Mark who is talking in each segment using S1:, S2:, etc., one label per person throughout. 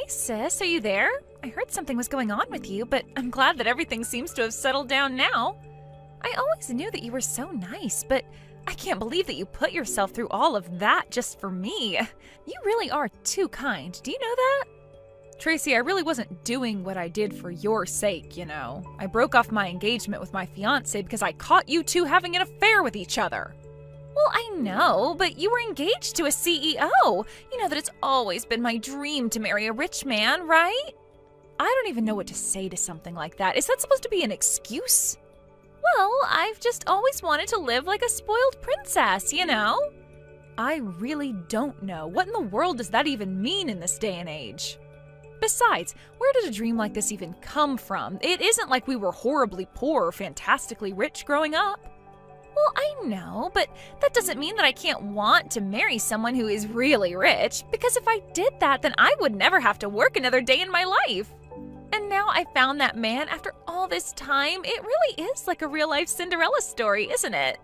S1: Hey sis, are you there? I heard something was going on with you, but I'm glad that everything seems to have settled down now. I always knew that you were so nice, but I can't believe that you put yourself through all of that just for me. You really are too kind. Do you know that? Tracy, I really wasn't doing what I did for your sake, you know. I broke off my engagement with my fiance because I caught you two having an affair with each other. Well, I know, but you were engaged to a CEO. You know that it's always been my dream to marry a rich man, right? I don't even know what to say to something like that. Is that supposed to be an excuse? Well, I've just always wanted to live like a spoiled princess, you know? I really don't know. What in the world does that even mean in this day and age? Besides, where did a dream like this even come from? It isn't like we were horribly poor or fantastically rich growing up. Well, I know, but that doesn't mean that I can't want to marry someone who is really rich, because if I did that, then I would never have to work another day in my life. And now I found that man after all this time. It really is like a real-life Cinderella story, isn't it?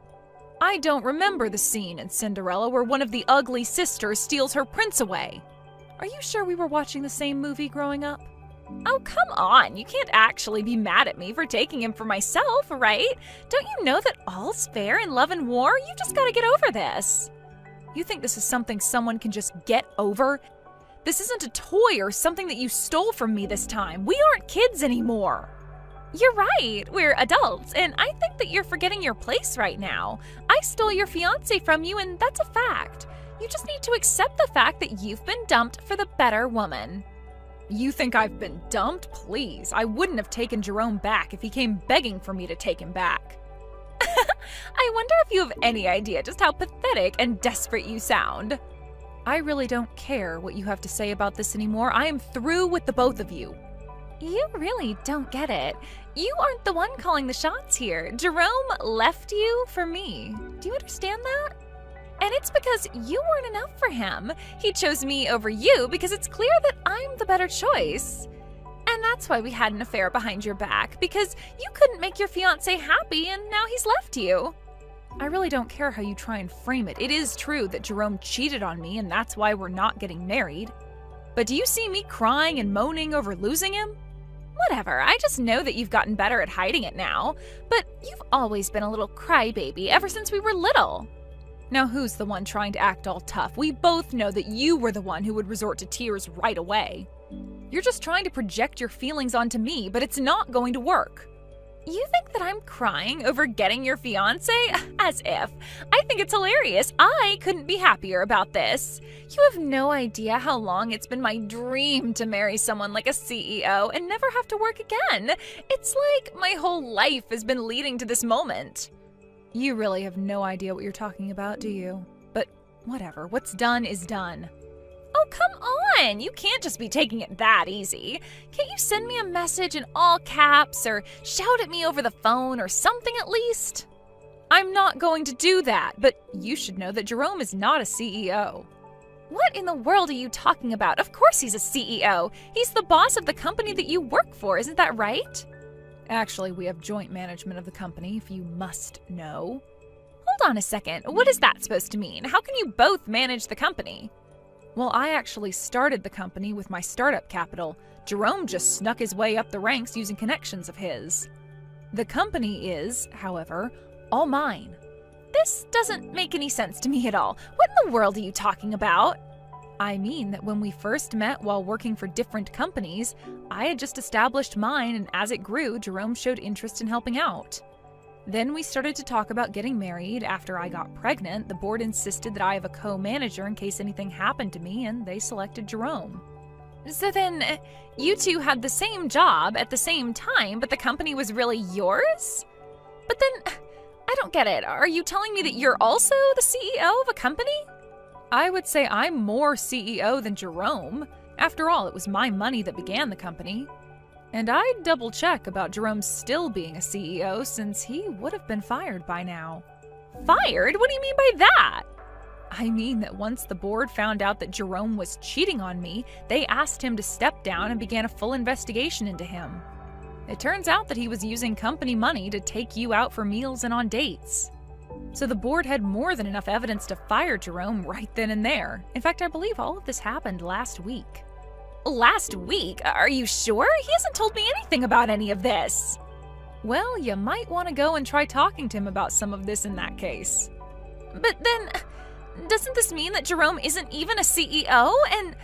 S1: I don't remember the scene in Cinderella where one of the ugly sisters steals her prince away. Are you sure we were watching the same movie growing up? Oh, come on. You can't actually be mad at me for taking him for myself, right? Don't you know that all's fair in love and war? You just gotta get over this. You think this is something someone can just get over? This isn't a toy or something that you stole from me this time. We aren't kids anymore. You're right. We're adults, and I think that you're forgetting your place right now. I stole your fiance from you, and that's a fact. You just need to accept the fact that you've been dumped for the better woman. You think I've been dumped? Please, I wouldn't have taken Jerome back if he came begging for me to take him back. I wonder if you have any idea just how pathetic and desperate you sound. I really don't care what you have to say about this anymore. I am through with the both of you. You really don't get it. You aren't the one calling the shots here. Jerome left you for me. Do you understand that? And it's because you weren't enough for him. He chose me over you because it's clear that I'm the better choice. And that's why we had an affair behind your back, because you couldn't make your fiancé happy and now he's left you. I really don't care how you try and frame it. It is true that Jerome cheated on me and that's why we're not getting married. But do you see me crying and moaning over losing him? Whatever, I just know that you've gotten better at hiding it now. But you've always been a little crybaby ever since we were little. Now who's the one trying to act all tough? We both know that you were the one who would resort to tears right away. You're just trying to project your feelings onto me, but it's not going to work. You think that I'm crying over getting your fiancé? As if. I think it's hilarious. I couldn't be happier about this. You have no idea how long it's been my dream to marry someone like a CEO and never have to work again. It's like my whole life has been leading to this moment. You really have no idea what you're talking about, do you? But whatever, what's done is done. Oh, come on! You can't just be taking it that easy. Can't you send me a message in all caps or shout at me over the phone or something at least? I'm not going to do that, but you should know that Jerome is not a CEO. What in the world are you talking about? Of course he's a CEO. He's the boss of the company that you work for, isn't that right? Actually, we have joint management of the company, if you must know. Hold on a second. What is that supposed to mean? How can you both manage the company? Well, I actually started the company with my startup capital. Jerome just snuck his way up the ranks using connections of his. The company is, however, all mine. This doesn't make any sense to me at all. What in the world are you talking about? I mean that when we first met while working for different companies, I had just established mine, and as it grew, Jerome showed interest in helping out. Then we started to talk about getting married. After I got pregnant, the board insisted that I have a co-manager in case anything happened to me, and they selected Jerome. So then, you two had the same job at the same time, but the company was really yours? But then, I don't get it. Are you telling me that you're also the CEO of a company? I would say I'm more CEO than Jerome. After all, it was my money that began the company. And I'd double check about Jerome still being a CEO since he would have been fired by now. Fired? What do you mean by that? I mean that once the board found out that Jerome was cheating on me, they asked him to step down and began a full investigation into him. It turns out that he was using company money to take you out for meals and on dates. So the board had more than enough evidence to fire Jerome right then and there. In fact, I believe all of this happened last week. Last week? Are you sure? He hasn't told me anything about any of this. Well, you might want to go and try talking to him about some of this in that case. But then, doesn't this mean that Jerome isn't even a CEO and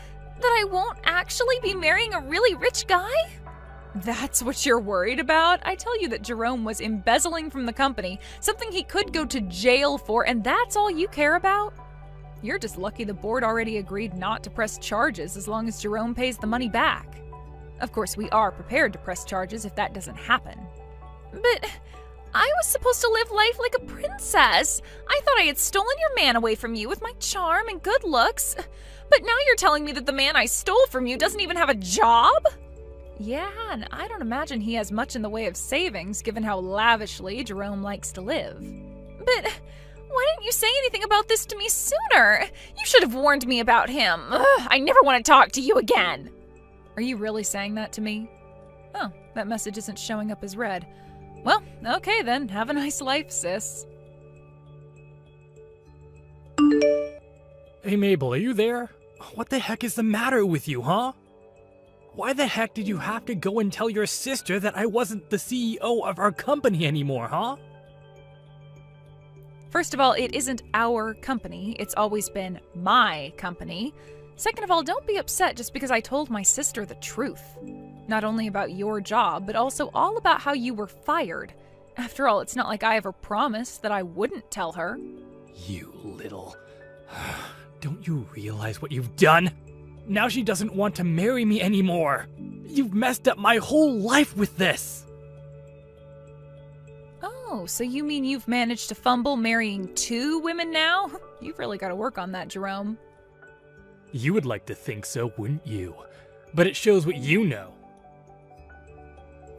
S1: that I won't actually be marrying a really rich guy? That's what you're worried about? I tell you that Jerome was embezzling from the company, something he could go to jail for, and that's all you care about? You're just lucky the board already agreed not to press charges as long as Jerome pays the money back. Of course, we are prepared to press charges if that doesn't happen. But I was supposed to live life like a princess. I thought I had stolen your man away from you with my charm and good looks. But now you're telling me that the man I stole from you doesn't even have a job? Yeah, and I don't imagine he has much in the way of savings given how lavishly Jerome likes to live. But why didn't you say anything about this to me sooner? You should have warned me about him. Ugh, I never want to talk to you again. Are you really saying that to me? Oh, that message isn't showing up as read. Well, okay then. Have a nice life, sis.
S2: Hey Mabel, are you there? What the heck is the matter with you, huh? Why the heck did you have to go and tell your sister that I wasn't the CEO of our company anymore, huh?
S1: First of all, it isn't our company. It's always been my company. Second of all, don't be upset just because I told my sister the truth. Not only about your job, but also all about how you were fired. After all, it's not like I ever promised that I wouldn't tell her.
S2: You little... Don't you realize what you've done? Now she doesn't want to marry me anymore. You've messed up my whole life with this.
S1: Oh, so you mean you've managed to fumble marrying 2 women now? You've really got to work on that, Jerome.
S2: You would like to think so, wouldn't you? But it shows what you know.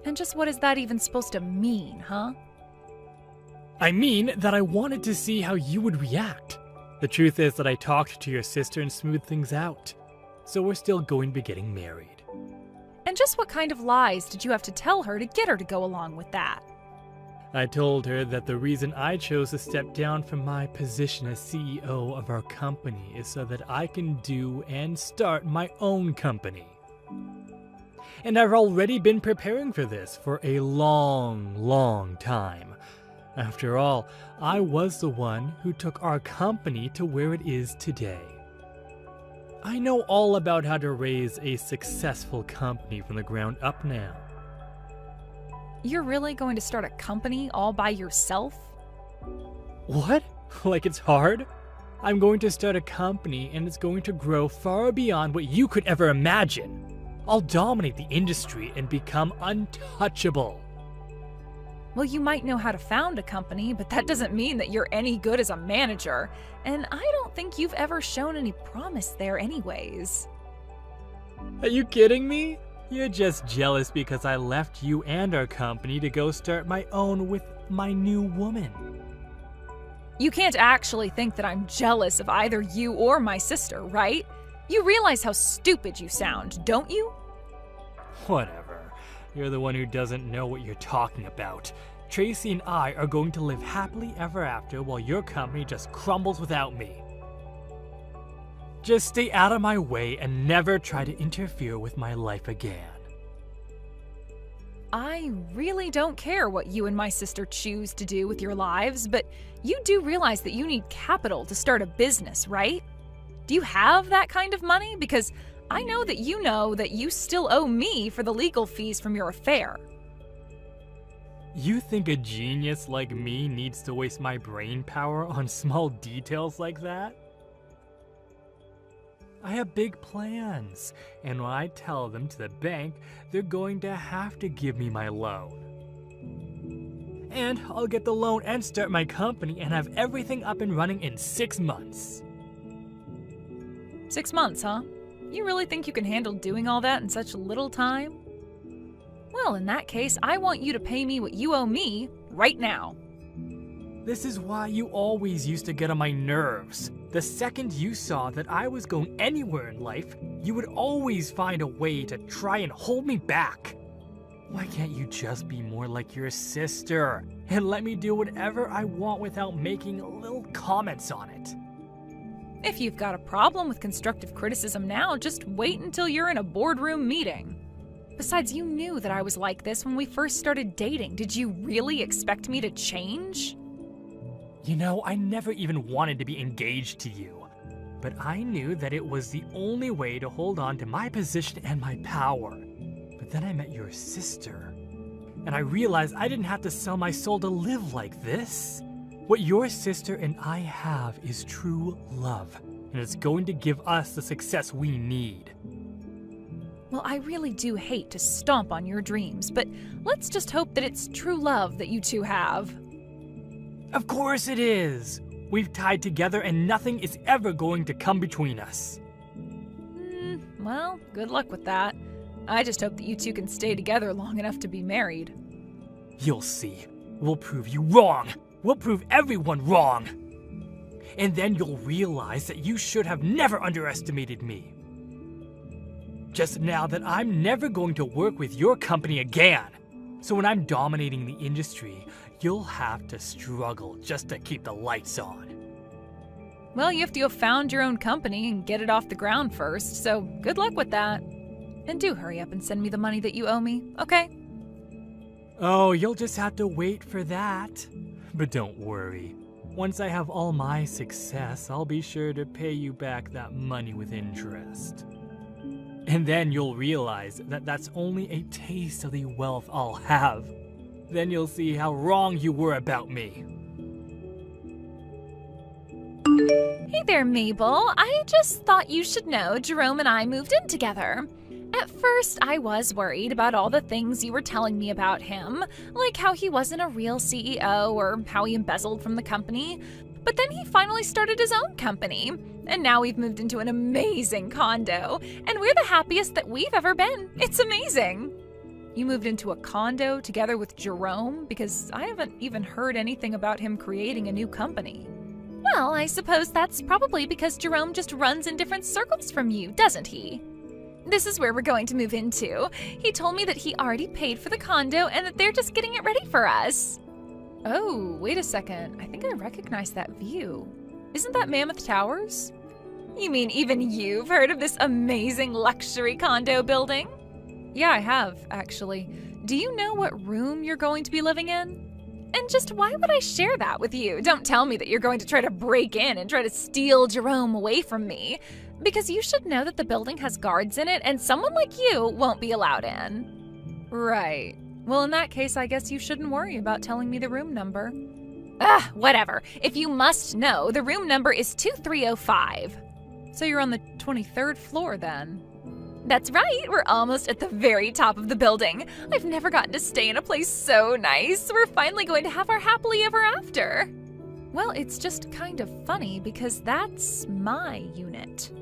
S1: And just what is that even supposed to mean, huh?
S2: I mean that I wanted to see how you would react. The truth is that I talked to your sister and smoothed things out. So we're still going to be getting married.
S1: And just what kind of lies did you have to tell her to get her to go along with that?
S2: I told her that the reason I chose to step down from my position as CEO of our company is so that I can do and start my own company. And I've already been preparing for this for a long time. After all, I was the one who took our company to where it is today. I know all about how to raise a successful company from the ground up now.
S1: You're really going to start a company all by yourself?
S2: What? Like it's hard? I'm going to start a company and it's going to grow far beyond what you could ever imagine. I'll dominate the industry and become untouchable.
S1: Well, you might know how to found a company, but that doesn't mean that you're any good as a manager. And I don't think you've ever shown any promise there anyways.
S2: Are you kidding me? You're just jealous because I left you and our company to go start my own with my new woman.
S1: You can't actually think that I'm jealous of either you or my sister, right? You realize how stupid you sound, don't you?
S2: Whatever. You're the one who doesn't know what you're talking about. Tracy and I are going to live happily ever after while your company just crumbles without me. Just stay out of my way and never try to interfere with my life again.
S1: I really don't care what you and my sister choose to do with your lives, but you do realize that you need capital to start a business, right? Do you have that kind of money? Because I know that you still owe me for the legal fees from your affair.
S2: You think a genius like me needs to waste my brain power on small details like that? I have big plans, and when I tell them to the bank, they're going to have to give me my loan. And I'll get the loan and start my company and have everything up and running in 6 months.
S1: 6 months, huh? You really think you can handle doing all that in such little time? Well, in that case, I want you to pay me what you owe me right now.
S2: This is why you always used to get on my nerves. The second you saw that I was going anywhere in life, you would always find a way to try and hold me back. Why can't you just be more like your sister and let me do whatever I want without making little comments on it?
S1: If you've got a problem with constructive criticism now, just wait until you're in a boardroom meeting. Besides, you knew that I was like this when we first started dating. Did you really expect me to change?
S2: You know, I never even wanted to be engaged to you, but I knew that it was the only way to hold on to my position and my power. But then I met your sister, and I realized I didn't have to sell my soul to live like this. What your sister and I have is true love, and it's going to give us the success we need.
S1: Well, I really do hate to stomp on your dreams, but let's just hope that it's true love that you two have.
S2: Of course it is! We've tied together and nothing is ever going to come between us.
S1: Well, good luck with that. I just hope that you two can stay together long enough to be married.
S2: You'll see. We'll prove you wrong. We'll prove everyone wrong. And then you'll realize that you should have never underestimated me. Just now that I'm never going to work with your company again. So when I'm dominating the industry, you'll have to struggle just to keep the lights on.
S1: Well, you have to have found your own company and get it off the ground first, so good luck with that. And do hurry up and send me the money that you owe me, okay?
S2: Oh, you'll just have to wait for that. But don't worry. Once I have all my success, I'll be sure to pay you back that money with interest. And then you'll realize that that's only a taste of the wealth I'll have. Then you'll see how wrong you were about me.
S1: Hey there, Mabel. I just thought you should know Jerome and I moved in together. At first, I was worried about all the things you were telling me about him, like how he wasn't a real CEO or how he embezzled from the company. But then he finally started his own company, and now we've moved into an amazing condo, and we're the happiest that we've ever been. It's amazing. You moved into a condo together with Jerome? Because I haven't even heard anything about him creating a new company. Well, I suppose that's probably because Jerome just runs in different circles from you, doesn't he? This is where we're going to move into. He told me that he already paid for the condo and that they're just getting it ready for us. Oh, wait a second. I think I recognize that view. Isn't that Mammoth Towers? You mean even you've heard of this amazing luxury condo building? Yeah, I have, actually. Do you know what room you're going to be living in? And just why would I share that with you? Don't tell me that you're going to try to break in and try to steal Jerome away from me. Because you should know that the building has guards in it and someone like you won't be allowed in. Right. Well, in that case, I guess you shouldn't worry about telling me the room number. Whatever. If you must know, the room number is 2305. So you're on the 23rd floor then? That's right, we're almost at the very top of the building. I've never gotten to stay in a place so nice. We're finally going to have our happily ever after. Well, it's just kind of funny because that's my unit.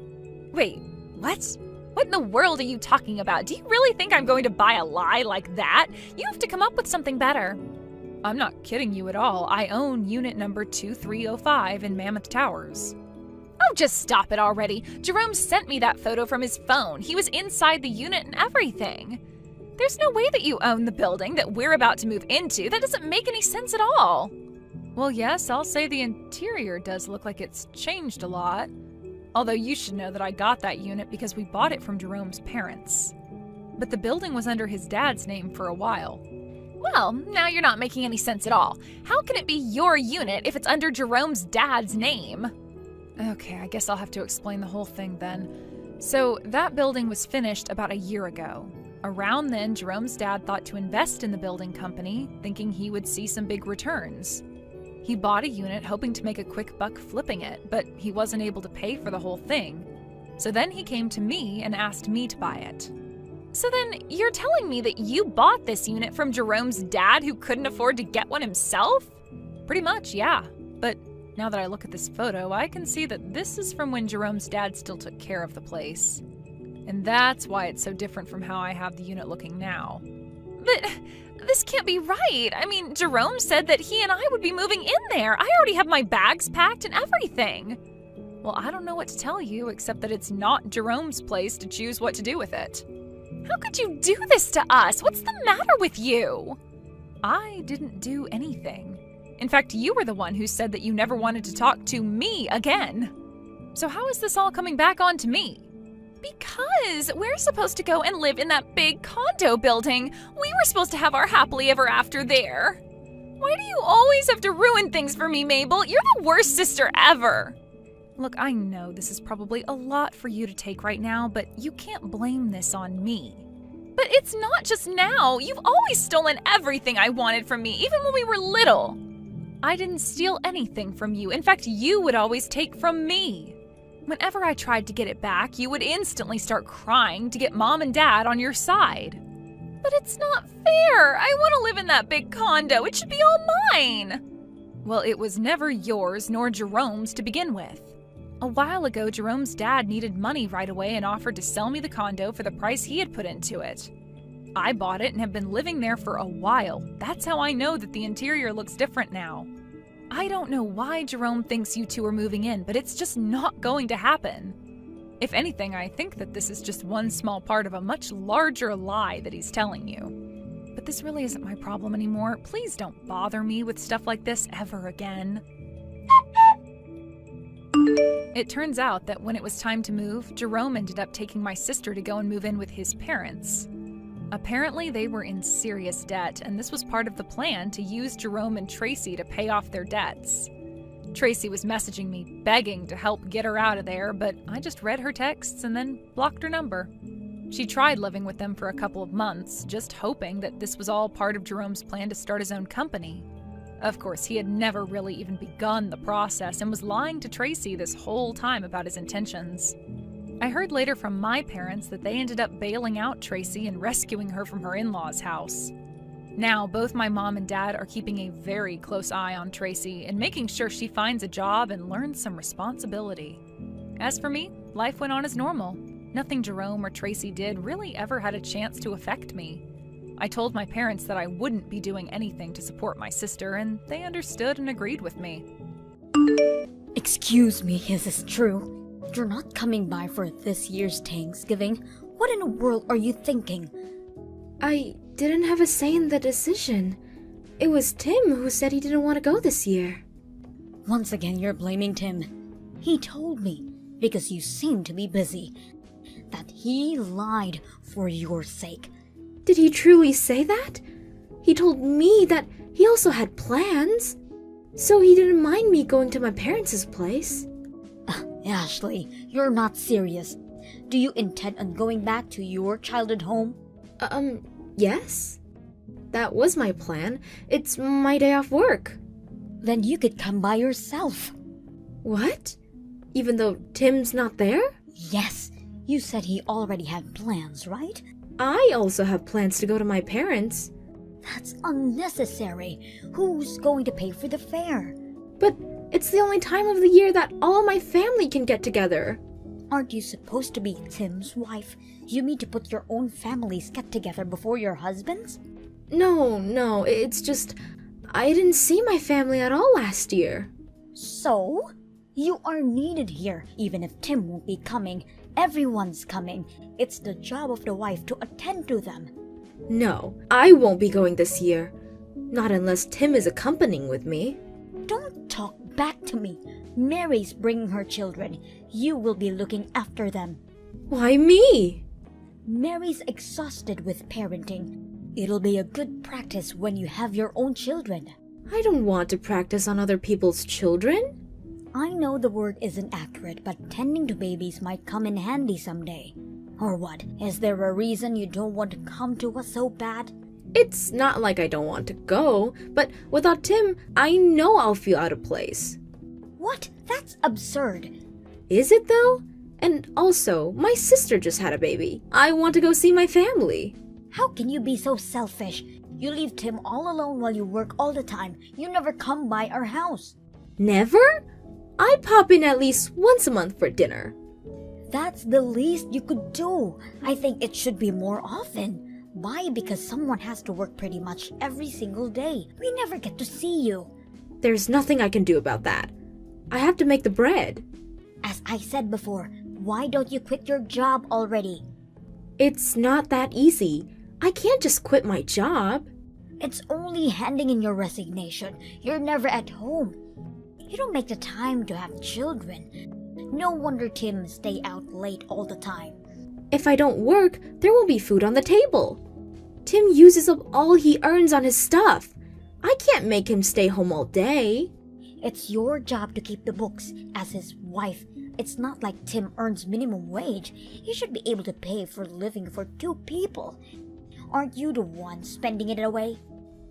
S1: Wait, what? What in the world are you talking about? Do you really think I'm going to buy a lie like that? You have to come up with something better. I'm not kidding you at all. I own unit number 2305 in Mammoth Towers. Oh, just stop it already. Jerome sent me that photo from his phone. He was inside the unit and everything. There's no way that you own the building that we're about to move into. That doesn't make any sense at all. Well, yes, I'll say the interior does look like it's changed a lot. Although you should know that I got that unit because we bought it from Jerome's parents. But the building was under his dad's name for a while. Well, now you're not making any sense at all. How can it be your unit if it's under Jerome's dad's name? Okay, I guess I'll have to explain the whole thing then. So, that building was finished about a year ago. Around then, Jerome's dad thought to invest in the building company, thinking he would see some big returns. He bought a unit hoping to make a quick buck flipping it, but he wasn't able to pay for the whole thing. So then he came to me and asked me to buy it. So then, you're telling me that you bought this unit from Jerome's dad who couldn't afford to get one himself? Pretty much, yeah. But now that I look at this photo, I can see that this is from when Jerome's dad still took care of the place. And that's why it's so different from how I have the unit looking now. But this can't be right. I mean, Jerome said that he and I would be moving in there. I already have my bags packed and everything. Well, I don't know what to tell you, except that it's not Jerome's place to choose what to do with it. How could you do this to us? What's the matter with you? I didn't do anything. In fact, you were the one who said that you never wanted to talk to me again. So how is this all coming back onto me? Because we're supposed to go and live in that big condo building. We were supposed to have our happily ever after there. Why do you always have to ruin things for me, Mabel? You're the worst sister ever. Look, I know this is probably a lot for you to take right now, but you can't blame this on me. But it's not just now. You've always stolen everything I wanted from me, even when we were little. I didn't steal anything from you. In fact, you would always take from me. Whenever I tried to get it back, you would instantly start crying to get Mom and Dad on your side. But it's not fair. I want to live in that big condo. It should be all mine. Well, it was never yours nor Jerome's to begin with. A while ago, Jerome's dad needed money right away and offered to sell me the condo for the price he had put into it. I bought it and have been living there for a while. That's how I know that the interior looks different now. I don't know why Jerome thinks you two are moving in, but it's just not going to happen. If anything, I think that this is just one small part of a much larger lie that he's telling you. But this really isn't my problem anymore. Please don't bother me with stuff like this ever again. It turns out that when it was time to move, Jerome ended up taking my sister to go and move in with his parents. Apparently, they were in serious debt, and this was part of the plan to use Jerome and Tracy to pay off their debts. Tracy was messaging me, begging to help get her out of there, but I just read her texts and then blocked her number. She tried living with them for a couple of months, just hoping that this was all part of Jerome's plan to start his own company. Of course, he had never really even begun the process and was lying to Tracy this whole time about his intentions. I heard later from my parents that they ended up bailing out Tracy and rescuing her from her in-laws' house. Now, both my mom and dad are keeping a very close eye on Tracy and making sure she finds a job and learns some responsibility. As for me, life went on as normal. Nothing Jerome or Tracy did really ever had a chance to affect me. I told my parents that I wouldn't be doing anything to support my sister, and they understood and agreed with me.
S3: Excuse me, is this true? You're not coming by for this year's Thanksgiving. What in the world are you thinking?
S4: I didn't have a say in the decision. It was Tim who said he didn't want to go this year.
S3: Once again, you're blaming Tim. He told me, because you seem to be busy, that he lied for your sake.
S4: Did he truly say that? He told me that he also had plans, so he didn't mind me going to my parents' place.
S3: Ashley, you're not serious. Do you intend on going back to your childhood home?
S4: Yes. That was my plan. It's my day off work.
S3: Then you could come by yourself.
S4: What? Even though Tim's not there?
S3: Yes, you said he already had plans, right?
S4: I also have plans to go to my parents.
S3: That's unnecessary. Who's going to pay for the fare?
S4: But it's the only time of the year that all my family can get together.
S3: Aren't you supposed to be Tim's wife? You mean to put your own families get together before your husband's?
S4: No, it's just I didn't see my family at all last year.
S3: So? You are needed here, even if Tim won't be coming. Everyone's coming. It's the job of the wife to attend to them.
S4: No, I won't be going this year. Not unless Tim is accompanying with me.
S3: Don't talk back to me. Mary's bringing her children. You will be looking after them.
S4: Why me?
S3: Mary's exhausted with parenting. It'll be a good practice when you have your own children.
S4: I don't want to practice on other people's children.
S3: I know the word isn't accurate, but tending to babies might come in handy someday. Or what? Is there a reason you don't want to come to us so bad?
S4: It's not like I don't want to go, but without Tim, I know I'll feel out of place.
S3: What? That's absurd.
S4: Is it though? And also, my sister just had a baby. I want to go see my family.
S3: How can you be so selfish? You leave Tim all alone while you work all the time. You never come by our house.
S4: Never? I pop in at least once a month for dinner.
S3: That's the least you could do. I think it should be more often. Why? Because someone has to work pretty much every single day. We never get to see you.
S4: There's nothing I can do about that. I have to make the bread.
S3: As I said before, why don't you quit your job already?
S4: It's not that easy. I can't just quit my job.
S3: It's only handing in your resignation. You're never at home. You don't make the time to have children. No wonder Tim stay out late all the time.
S4: If I don't work, there won't be food on the table. Tim uses up all he earns on his stuff. I can't make him stay home all day.
S3: It's your job to keep the books. As his wife, it's not like Tim earns minimum wage. He should be able to pay for living for 2 people. Aren't you the one spending it away?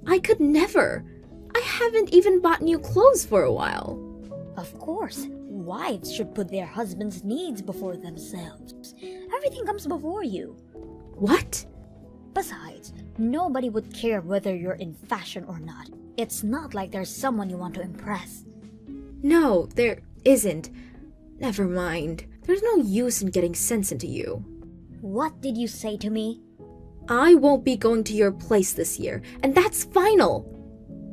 S4: I could never. I haven't even bought new clothes for a while.
S3: Of course, wives should put their husband's needs before themselves. Everything comes before you.
S4: What?
S3: Besides, nobody would care whether you're in fashion or not. It's not like there's someone you want to impress.
S4: No, there isn't. Never mind. There's no use in getting sense into you.
S3: What did you say to me?
S4: I won't be going to your place this year, and that's final.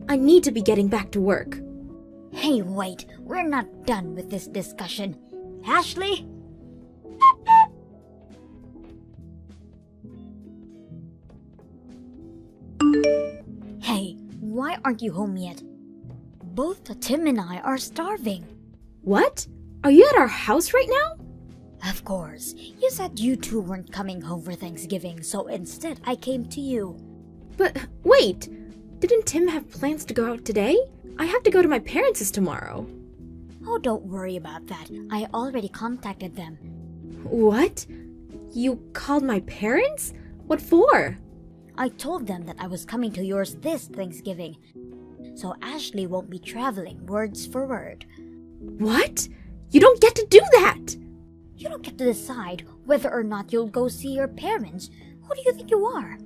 S4: I need to be getting back to work.
S3: Hey, wait. We're not done with this discussion. Ashley? Hey, why aren't you home yet? Both Tim and I are starving.
S4: What? Are you at our house right now?
S3: Of course. You said you two weren't coming home for Thanksgiving, so instead I came to you.
S4: But wait, didn't Tim have plans to go out today? I have to go to my parents' tomorrow.
S3: Oh, don't worry about that. I already contacted them.
S4: What? You called my parents? What for?
S3: I told them that I was coming to yours this Thanksgiving. So Ashley won't be traveling, words for word.
S4: What? You don't get to do that!
S3: You don't get to decide whether or not you'll go see your parents. Who do you think you are?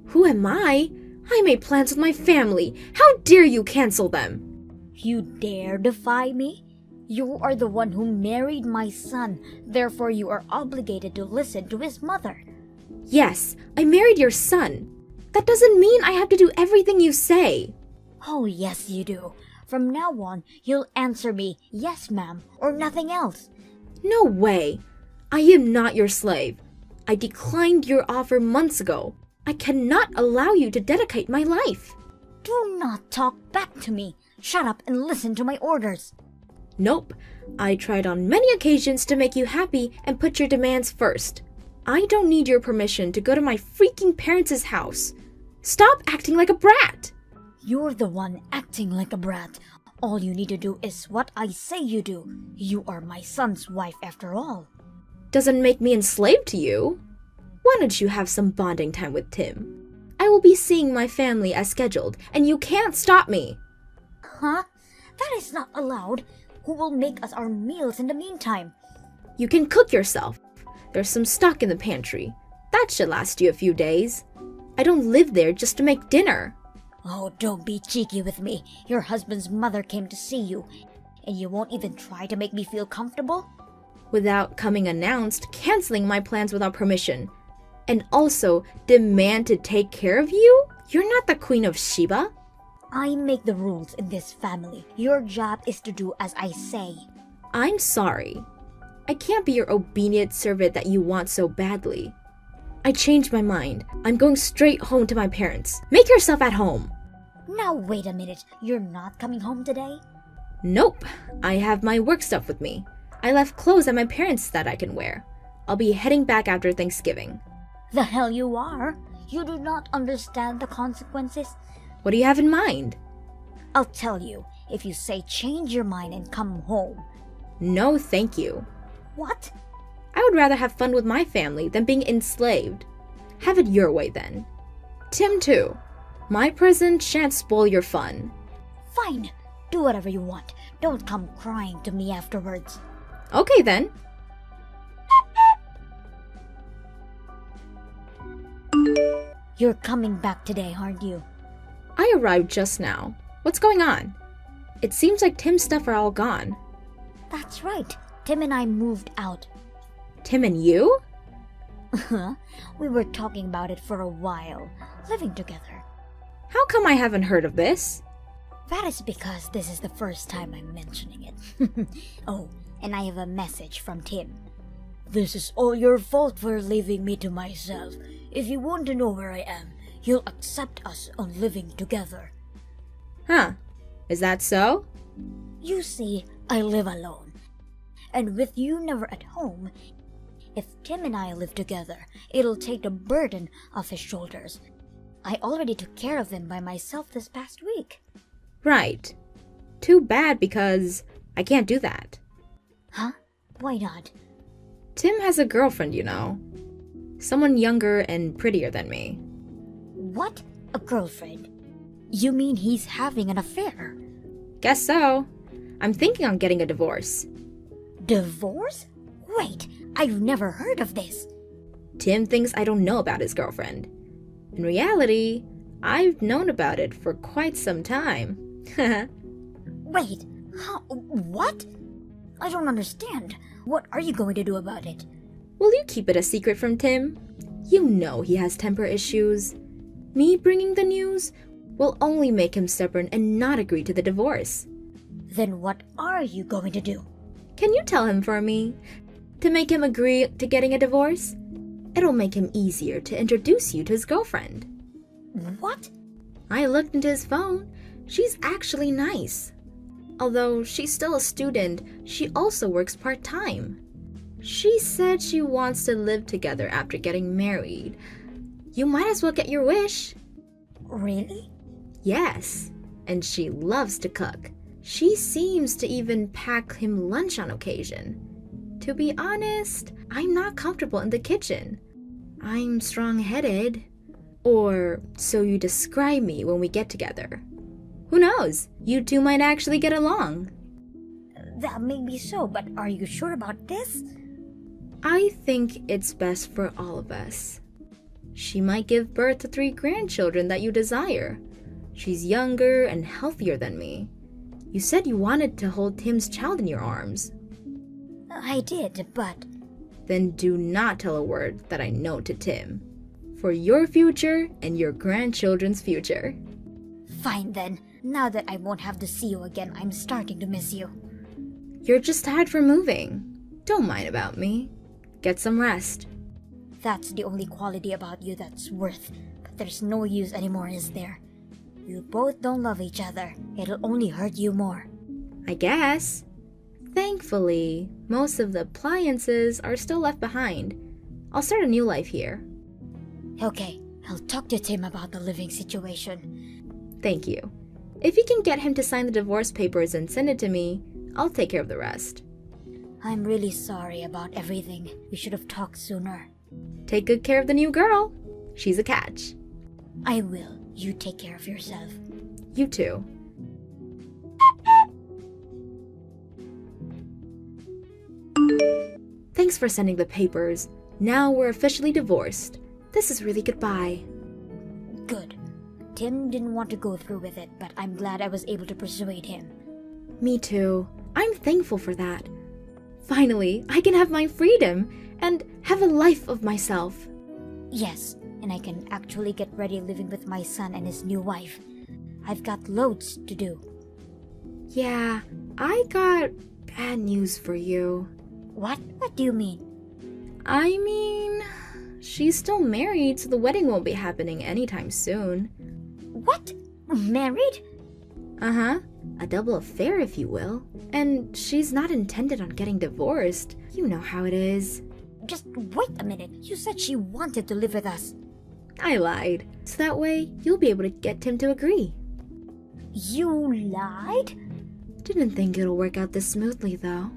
S4: Who am I? I made plans with my family. How dare you cancel them?
S3: You dare defy me? You are the one who married my son. Therefore, you are obligated to listen to his mother.
S4: Yes, I married your son. That doesn't mean I have to do everything you say.
S3: Oh, yes, you do. From now on, you'll answer me, yes, ma'am, or nothing else.
S4: No way. I am not your slave. I declined your offer months ago. I cannot allow you to dedicate my life.
S3: Do not talk back to me. Shut up and listen to my orders.
S4: Nope. I tried on many occasions to make you happy and put your demands first. I don't need your permission to go to my freaking parents' house. Stop acting like a brat.
S3: You're the one acting like a brat. All you need to do is what I say you do. You are my son's wife after all.
S4: Doesn't make me enslaved to you. Why don't you have some bonding time with Tim? I will be seeing my family as scheduled, and you can't stop me.
S3: Huh? That is not allowed. Who will make us our meals in the meantime?
S4: You can cook yourself. There's some stock in the pantry. That should last you a few days. I don't live there just to make dinner.
S3: Oh, don't be cheeky with me. Your husband's mother came to see you, and you won't even try to make me feel comfortable?
S4: Without coming announced, canceling my plans without permission, and also demand to take care of you? You're not the Queen of Sheba.
S3: I make the rules in this family. Your job is to do as I say.
S4: I'm sorry. I can't be your obedient servant that you want so badly. I changed my mind. I'm going straight home to my parents. Make yourself at home.
S3: Now wait a minute. You're not coming home today?
S4: Nope. I have my work stuff with me. I left clothes at my parents' that I can wear. I'll be heading back after Thanksgiving.
S3: The hell you are. You do not understand the consequences.
S4: What do you have in mind?
S3: I'll tell you if you say change your mind and come home.
S4: No, thank you.
S3: What?
S4: I would rather have fun with my family than being enslaved. Have it your way then. Tim too. My present shan't spoil your fun.
S3: Fine. Do whatever you want. Don't come crying to me afterwards.
S4: Okay then.
S3: You're coming back today, aren't you?
S4: I arrived just now. What's going on? It seems like Tim's stuff are all gone.
S3: That's right. Tim and I moved out.
S4: Tim and you?
S3: We were talking about it for a while, living together.
S4: How come I haven't heard of this?
S3: That is because this is the first time I'm mentioning it. Oh, and I have a message from Tim. This is all your fault for leaving me to myself. If you want to know where I am, you'll accept us on living together.
S4: Huh. Is that so?
S3: You see, I live alone. and with you never at home, if Tim and I live together, it'll take the burden off his shoulders. I already took care of him by myself this past week.
S4: Right. Too bad because I can't do that.
S3: Huh? Why not?
S4: Tim has a girlfriend, you know. Someone younger and prettier than me.
S3: What? A girlfriend? You mean he's having an affair?
S4: Guess so. I'm thinking on getting a divorce.
S3: Divorce? Wait, I've never heard of this.
S4: Tim thinks I don't know about his girlfriend. In reality, I've known about it for quite some time.
S3: Wait, how? What? I don't understand. What are you going to do about it?
S4: Will you keep it a secret from Tim? You know he has temper issues. Me bringing the news will only make him stubborn and not agree to the divorce.
S3: Then what are you going to do?
S4: Can you tell him for me? To make him agree to getting a divorce? It'll make him easier to introduce you to his girlfriend.
S3: What?
S4: I looked into his phone. She's actually nice. Although she's still a student, she also works part-time. She said she wants to live together after getting married. You might as well get your wish.
S3: Really?
S4: Yes, and she loves to cook. She seems to even pack him lunch on occasion. To be honest, I'm not comfortable in the kitchen. I'm strong-headed. Or so you describe me when we get together. Who knows? You two might actually get along.
S3: That may be so, but are you sure about this?
S4: I think it's best for all of us. She might give birth to 3 grandchildren that you desire. She's younger and healthier than me. You said you wanted to hold Tim's child in your arms.
S3: I did, but...
S4: Then do not tell a word that I know to Tim. For your future and your grandchildren's future.
S3: Fine then. Now that I won't have to see you again, I'm starting to miss you.
S4: You're just tired from moving. Don't mind about me. Get some rest.
S3: That's the only quality about you that's worth. But there's no use anymore, is there? You both don't love each other. It'll only hurt you more.
S4: I guess. Thankfully, most of the appliances are still left behind. I'll start a new life here.
S3: Okay, I'll talk to Tim about the living situation.
S4: Thank you. If you can get him to sign the divorce papers and send it to me, I'll take care of the rest.
S3: I'm really sorry about everything. We should have talked sooner.
S4: Take good care of the new girl. She's a catch.
S3: I will. You take care of yourself.
S4: You too. Thanks for sending the papers. Now we're officially divorced. This is really goodbye.
S3: Good. Tim didn't want to go through with it, but I'm glad I was able to persuade him.
S4: Me too. I'm thankful for that. Finally, I can have my freedom and have a life of myself.
S3: Yes, and I can actually get ready living with my son and his new wife. I've got loads to do.
S4: Yeah, I got bad news for you.
S3: What? What do you mean?
S4: I mean, she's still married, so the wedding won't be happening anytime soon.
S3: What? Married?
S4: Uh-huh. A double affair, if you will. And she's not intended on getting divorced. You know how it is.
S3: Just wait a minute. You said she wanted to live with us.
S4: I lied. So that way, you'll be able to get Tim to agree.
S3: You lied?
S4: Didn't think it'll work out this smoothly, though.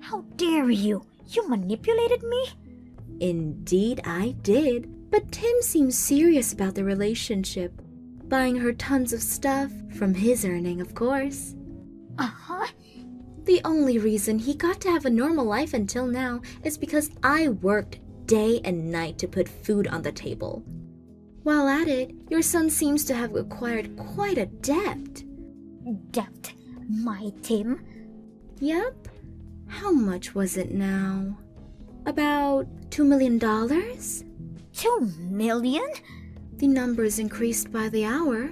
S3: How dare you? You manipulated me?
S4: Indeed, I did. But Tim seems serious about the relationship. Buying her tons of stuff, from his earning, of course.
S3: Uh-huh.
S4: The only reason he got to have a normal life until now is because I worked day and night to put food on the table. While at it, your son seems to have acquired quite a debt.
S3: Debt? My Tim?
S4: Yep. How much was it now? About $2 million?
S3: 2 million?
S4: The numbers increased by the hour.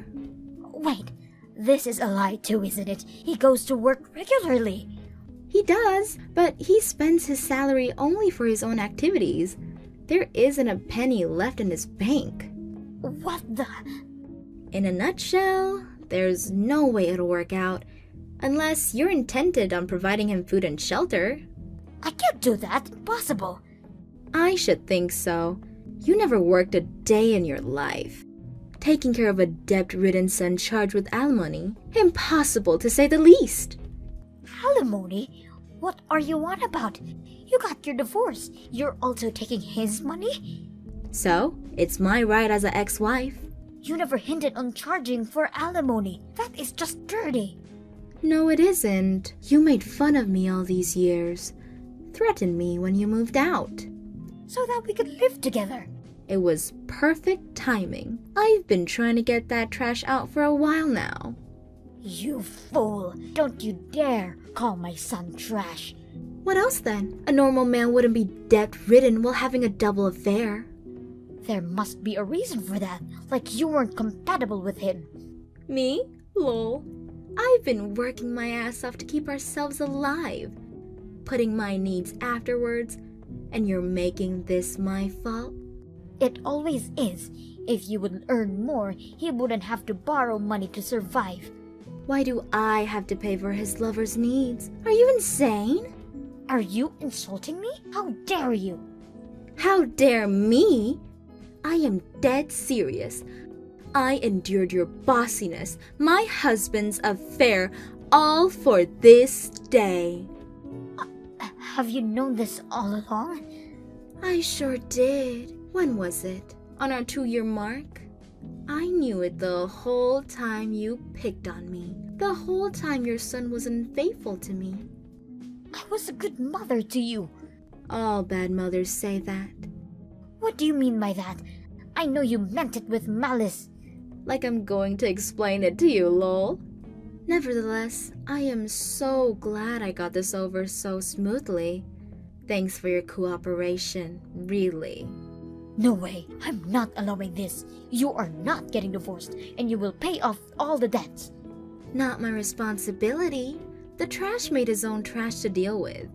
S3: Wait, this is a lie too, isn't it? He goes to work regularly.
S4: He does, but he spends his salary only for his own activities. There isn't a penny left in his bank.
S3: What the?
S4: In a nutshell, there's no way it'll work out. Unless you're intended on providing him food and shelter.
S3: I can't do that. Impossible.
S4: I should think so. You never worked a day in your life. Taking care of a debt-ridden son charged with alimony? Impossible, to say the least.
S3: Alimony? What are you on about? You got your divorce. You're also taking his money?
S4: So, it's my right as an ex-wife.
S3: You never hinted on charging for alimony. That is just dirty.
S4: No, it isn't. You made fun of me all these years. Threatened me when you moved out.
S3: So that we could live together.
S4: It was perfect timing. I've been trying to get that trash out for a while now.
S3: You fool. Don't you dare call my son trash.
S4: What else then? A normal man wouldn't be debt-ridden while having a double affair.
S3: There must be a reason for that, like you weren't compatible with him.
S4: Me? Lol. I've been working my ass off to keep ourselves alive. Putting my needs afterwards, and you're making this my fault?
S3: It always is. If you would earn more, he wouldn't have to borrow money to survive.
S4: Why do I have to pay for his lover's needs? Are you insane?
S3: Are you insulting me? How dare you?
S4: How dare me? I am dead serious. I endured your bossiness, my husband's affair, all for this day.
S3: Have you known this all along?
S4: I sure did. When was it? On our 2-year mark? I knew it the whole time you picked on me. The whole time your son was unfaithful to me.
S3: I was a good mother to you.
S4: All bad mothers say that.
S3: What do you mean by that? I know you meant it with malice.
S4: Like I'm going to explain it to you, lol. Nevertheless, I am so glad I got this over so smoothly. Thanks for your cooperation, really.
S3: No way, I'm not allowing this. You are not getting divorced, and you will pay off all the debts.
S4: Not my responsibility. The trash made his own trash to deal with,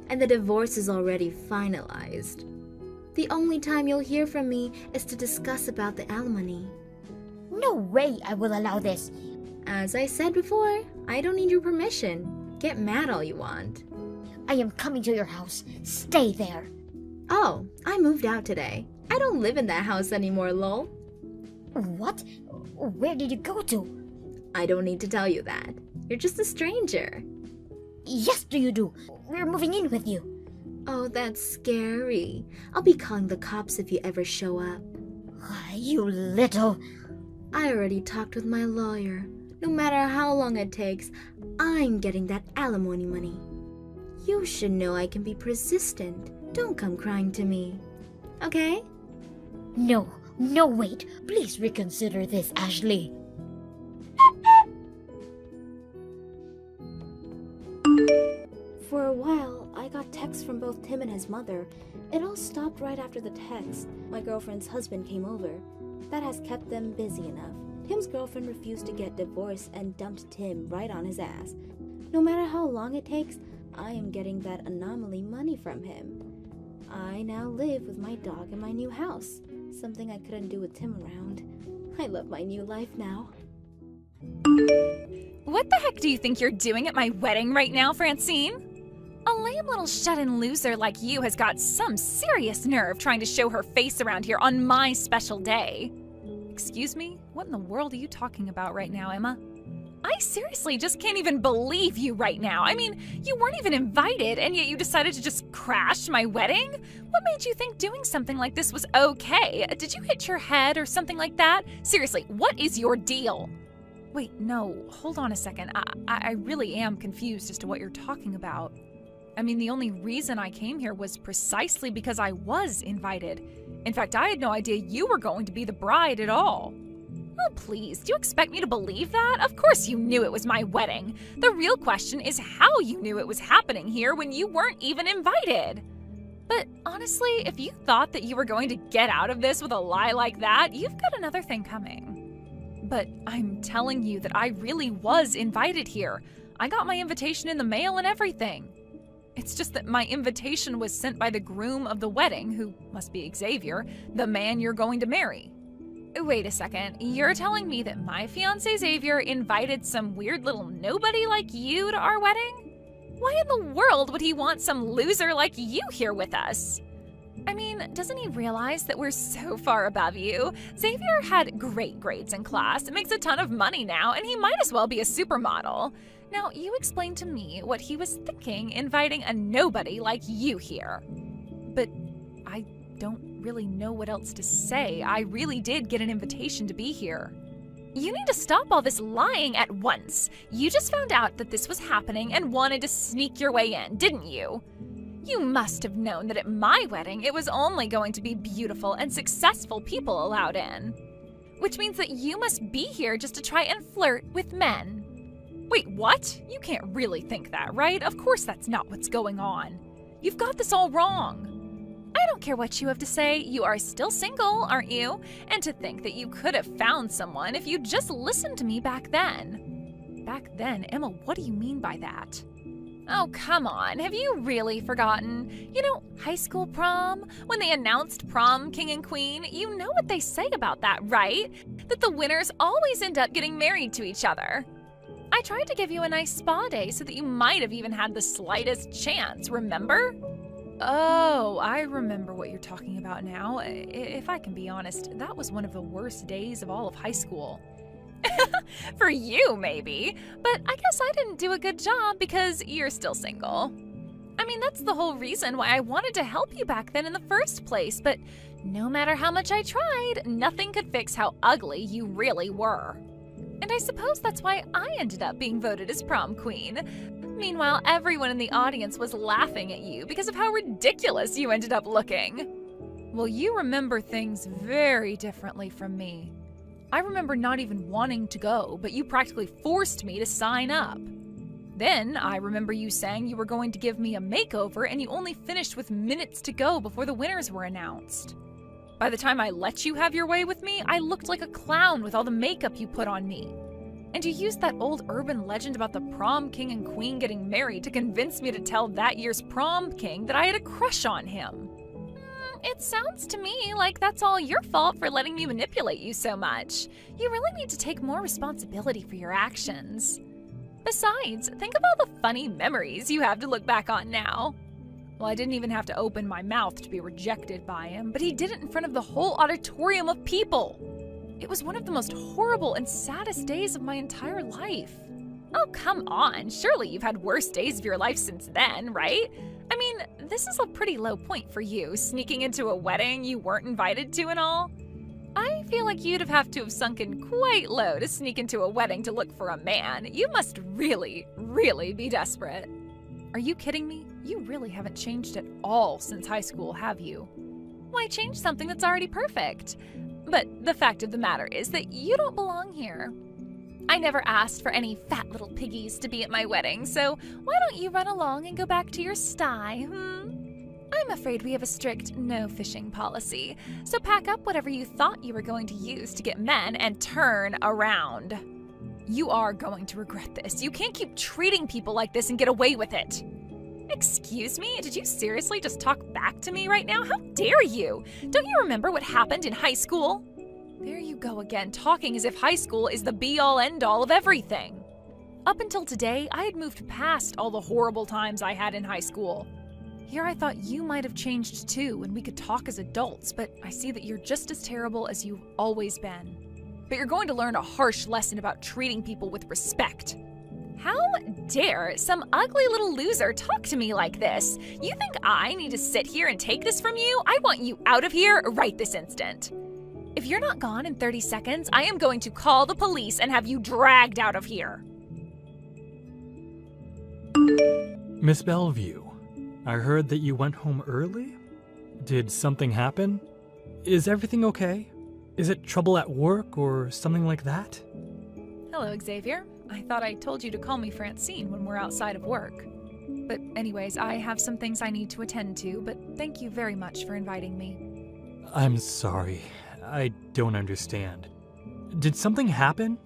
S4: and the divorce is already finalized. The only time you'll hear from me is to discuss about the alimony.
S3: No way I will allow this.
S4: As I said before, I don't need your permission. Get mad all you want.
S3: I am coming to your house. Stay there.
S4: Oh, I moved out today. I don't live in that house anymore, lol.
S3: What? Where did you go to?
S4: I don't need to tell you that. You're just a stranger.
S3: Yes, you do. We're moving in with you.
S4: Oh, that's scary. I'll be calling the cops if you ever show up.
S3: You little...
S4: I already talked with my lawyer. No matter how long it takes, I'm getting that alimony money. You should know I can be persistent. Don't come crying to me. Okay?
S3: No, wait. Please reconsider this, Ashley.
S4: For a while, I got texts from both Tim and his mother. It all stopped right after the text. My girlfriend's husband came over. That has kept them busy enough. Tim's girlfriend refused to get divorced and dumped Tim right on his ass. No matter how long it takes, I am getting that anomaly money from him. I now live with my dog in my new house, something I couldn't do with Tim around. I love my new life now.
S1: What the heck do you think you're doing at my wedding right now, Francine? A lame little shut-in loser like you has got some serious nerve trying to show her face around here on my special day. Excuse me? What in the world are you talking about right now, Emma? I seriously just can't even believe you right now. I mean, you weren't even invited, and yet you decided to just crash my wedding? What made you think doing something like this was okay? Did you hit your head or something like that? Seriously, what is your deal? Wait, no, hold on a second. I really am confused as to what you're talking about. I mean, the only reason I came here was precisely because I was invited. In fact, I had no idea you were going to be the bride at all. Oh, please, do you expect me to believe that? Of course you knew it was my wedding. The real question is how you knew it was happening here when you weren't even invited. But honestly, if you thought that you were going to get out of this with a lie like that, you've got another thing coming. But I'm telling you that I really was invited here. I got my invitation in the mail and everything. It's just that my invitation was sent by the groom of the wedding, who must be Xavier, the man you're going to marry. Wait a second, you're telling me that my fiancé Xavier invited some weird little nobody like you to our wedding? Why in the world would he want some loser like you here with us? I mean, doesn't he realize that we're so far above you? Xavier had great grades in class, makes a ton of money now, and he might as well be a supermodel. Now, you explain to me what he was thinking inviting a nobody like you here. But I don't really know what else to say. I really did get an invitation to be here. You need to stop all this lying at once. You just found out that this was happening and wanted to sneak your way in, didn't you? You must have known that at my wedding it was only going to be beautiful and successful people allowed in. Which means that you must be here just to try and flirt with men. Wait, what? You can't really think that, right? Of course that's not what's going on. You've got this all wrong. I don't care what you have to say, you are still single, aren't you? And to think that you could have found someone if you just listened to me back then. Back then? Emma, what do you mean by that? Oh, come on. Have you really forgotten? You know, high school prom? When they announced prom king and queen, you know what they say about that, right? That the winners always end up getting married to each other. I tried to give you a nice spa day so that you might have even had the slightest chance, remember? Oh, I remember what you're talking about now. If I can be honest, that was one of the worst days of all of high school. For you, maybe. But I guess I didn't do a good job because you're still single. I mean, that's the whole reason why I wanted to help you back then in the first place, but no matter how much I tried, nothing could fix how ugly you really were. And I suppose that's why I ended up being voted as prom queen. Meanwhile, everyone in the audience was laughing at you because of how ridiculous you ended up looking. Well, you remember things very differently from me. I remember not even wanting to go, but you practically forced me to sign up. Then I remember you saying you were going to give me a makeover and you only finished with minutes to go before the winners were announced. By the time I let you have your way with me, I looked like a clown with all the makeup you put on me. And you used that old urban legend about the prom king and queen getting married to convince me to tell that year's prom king that I had a crush on him. It sounds to me like that's all your fault for letting me manipulate you so much. You really need to take more responsibility for your actions. Besides, think of all the funny memories you have to look back on now. Well, I didn't even have to open my mouth to be rejected by him, but he did it in front of the whole auditorium of people. It was one of the most horrible and saddest days of my entire life. Oh, come on. Surely you've had worse days of your life since then, right? I mean, this is a pretty low point for you, sneaking into a wedding you weren't invited to and all. I feel like you'd have to have sunken quite low to sneak into a wedding to look for a man. You must really, really be desperate. Are you kidding me? You really haven't changed at all since high school, have you? Why change something that's already perfect? But the fact of the matter is that you don't belong here. I never asked for any fat little piggies to be at my wedding, so why don't you run along and go back to your sty, I'm afraid we have a strict no fishing policy, so pack up whatever you thought you were going to use to get men and turn around. You are going to regret this. You can't keep treating people like this and get away with it. Excuse me? Did you seriously just talk back to me right now? How dare you? Don't you remember what happened in high school? There you go again, talking as if high school is the be-all end-all of everything. Up until today, I had moved past all the horrible times I had in high school. Here I thought you might have changed too, and we could talk as adults, but I see that you're just as terrible as you've always been. But you're going to learn a harsh lesson about treating people with respect. How dare some ugly little loser talk to me like this? You think I need to sit here and take this from you? I want you out of here right this instant. If you're not gone in 30 seconds, I am going to call the police and have you dragged out of here.
S2: Miss Bellevue, I heard that you went home early? Did something happen? Is everything okay? Is it trouble at work or something like that?
S1: Hello, Xavier. I thought I told you to call me Francine when we're outside of work. But anyways, I have some things I need to attend to, but thank you very much for inviting me.
S2: I'm sorry. I don't understand. Did something happen?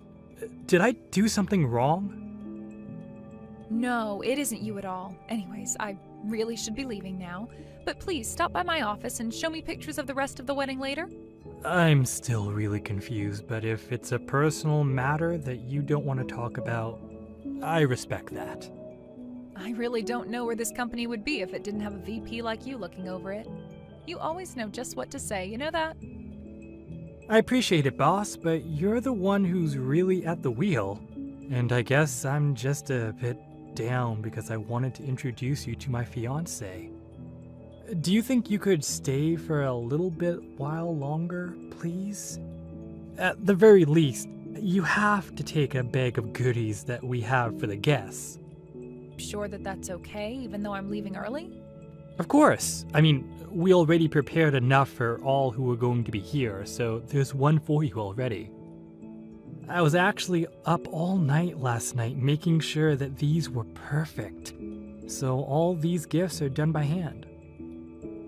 S2: Did I do something wrong?
S1: No, it isn't you at all. Anyways, I really should be leaving now. But please stop by my office and show me pictures of the rest of the wedding later.
S2: I'm still really confused, but if it's a personal matter that you don't want to talk about, I respect that.
S1: I really don't know where this company would be if it didn't have a VP like you looking over it. You always know just what to say, you know that?
S2: I appreciate it, boss, but you're the one who's really at the wheel. And I guess I'm just a bit down because I wanted to introduce you to my fiancé. Do you think you could stay for a little bit while longer, please? At the very least, you have to take a bag of goodies that we have for the guests.
S1: Sure that that's okay, even though I'm leaving early?
S2: Of course. I mean, we already prepared enough for all who are going to be here, so there's one for you already. I was actually up all night last night making sure that these were perfect. So all these gifts are done by hand.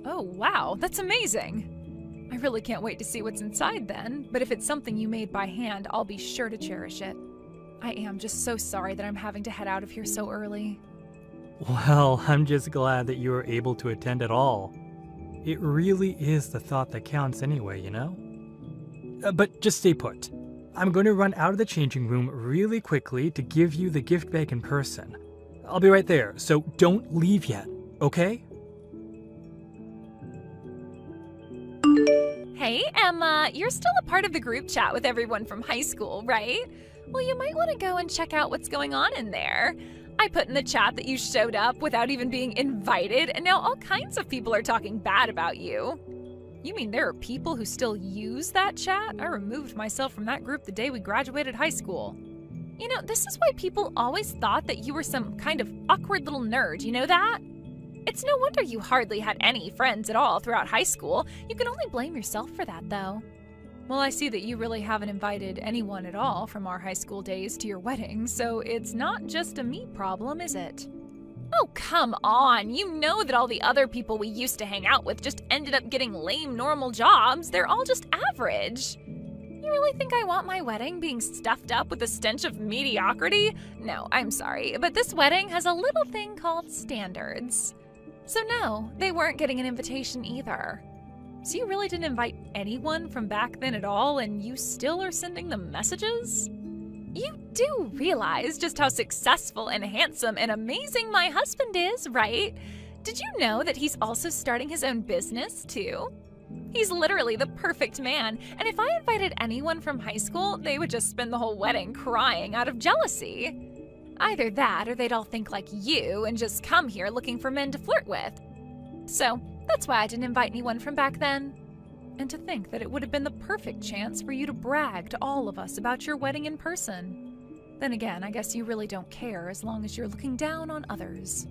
S1: Oh, wow, that's amazing. I really can't wait to see what's inside then, but if it's something you made by hand, I'll be sure to cherish it. I am just so sorry that I'm having to head out of here so early.
S2: Well, I'm just glad that you were able to attend at all. It really is the thought that counts anyway, you know? But just stay put. I'm going to run out of the changing room really quickly to give you the gift bag in person. I'll be right there, so don't leave yet, okay?
S1: Hey, Emma, you're still a part of the group chat with everyone from high school, right? Well, you might want to go and check out what's going on in there. I put in the chat that you showed up without even being invited, and now all kinds of people are talking bad about you. You mean there are people who still use that chat? I removed myself from that group the day we graduated high school. You know, this is why people always thought that you were some kind of awkward little nerd, you know that? It's no wonder you hardly had any friends at all throughout high school. You can only blame yourself for that, though. Well, I see that you really haven't invited anyone at all from our high school days to your wedding, so it's not just a me problem, is it? Oh, come on. You know that all the other people we used to hang out with just ended up getting lame normal jobs. They're all just average. You really think I want my wedding being stuffed up with the stench of mediocrity? No, I'm sorry, but this wedding has a little thing called standards. So no, they weren't getting an invitation either. So you really didn't invite anyone from back then at all, and you still are sending them messages? You do realize just how successful and handsome and amazing my husband is, right? Did you know that he's also starting his own business, too? He's literally the perfect man, and if I invited anyone from high school, they would just spend the whole wedding crying out of jealousy. Either that, or they'd all think like you and just come here looking for men to flirt with. So, that's why I didn't invite anyone from back then. And to think that it would have been the perfect chance for you to brag to all of us about your wedding in person. Then again, I guess you really don't care as long as you're looking down on others.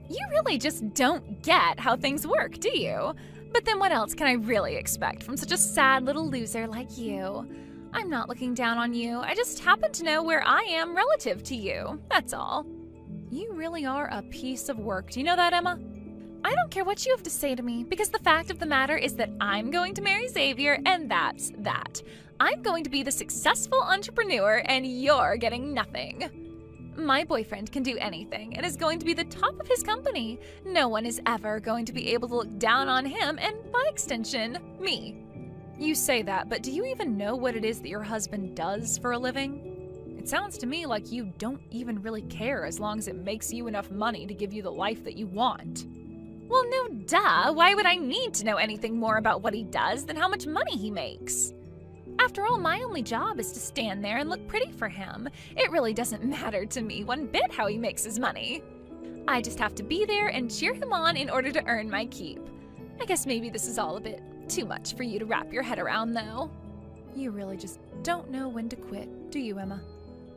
S1: You really just don't get how things work, do you? But then what else can I really expect from such a sad little loser like you? I'm not looking down on you. I just happen to know where I am relative to you. That's all. You really are a piece of work. Do you know that, Emma? I don't care what you have to say to me, because the fact of the matter is that I'm going to marry Xavier, and that's that. I'm going to be the successful entrepreneur, and you're getting nothing. My boyfriend can do anything and is going to be the top of his company. No one is ever going to be able to look down on him, and by extension, me. You say that, but do you even know what it is that your husband does for a living? It sounds to me like you don't even really care as long as it makes you enough money to give you the life that you want. Well, no duh. Why would I need to know anything more about what he does than how much money he makes? After all, my only job is to stand there and look pretty for him. It really doesn't matter to me one bit how he makes his money. I just have to be there and cheer him on in order to earn my keep. I guess maybe this is all a bit too much for you to wrap your head around, though. You really just don't know when to quit, do you, Emma?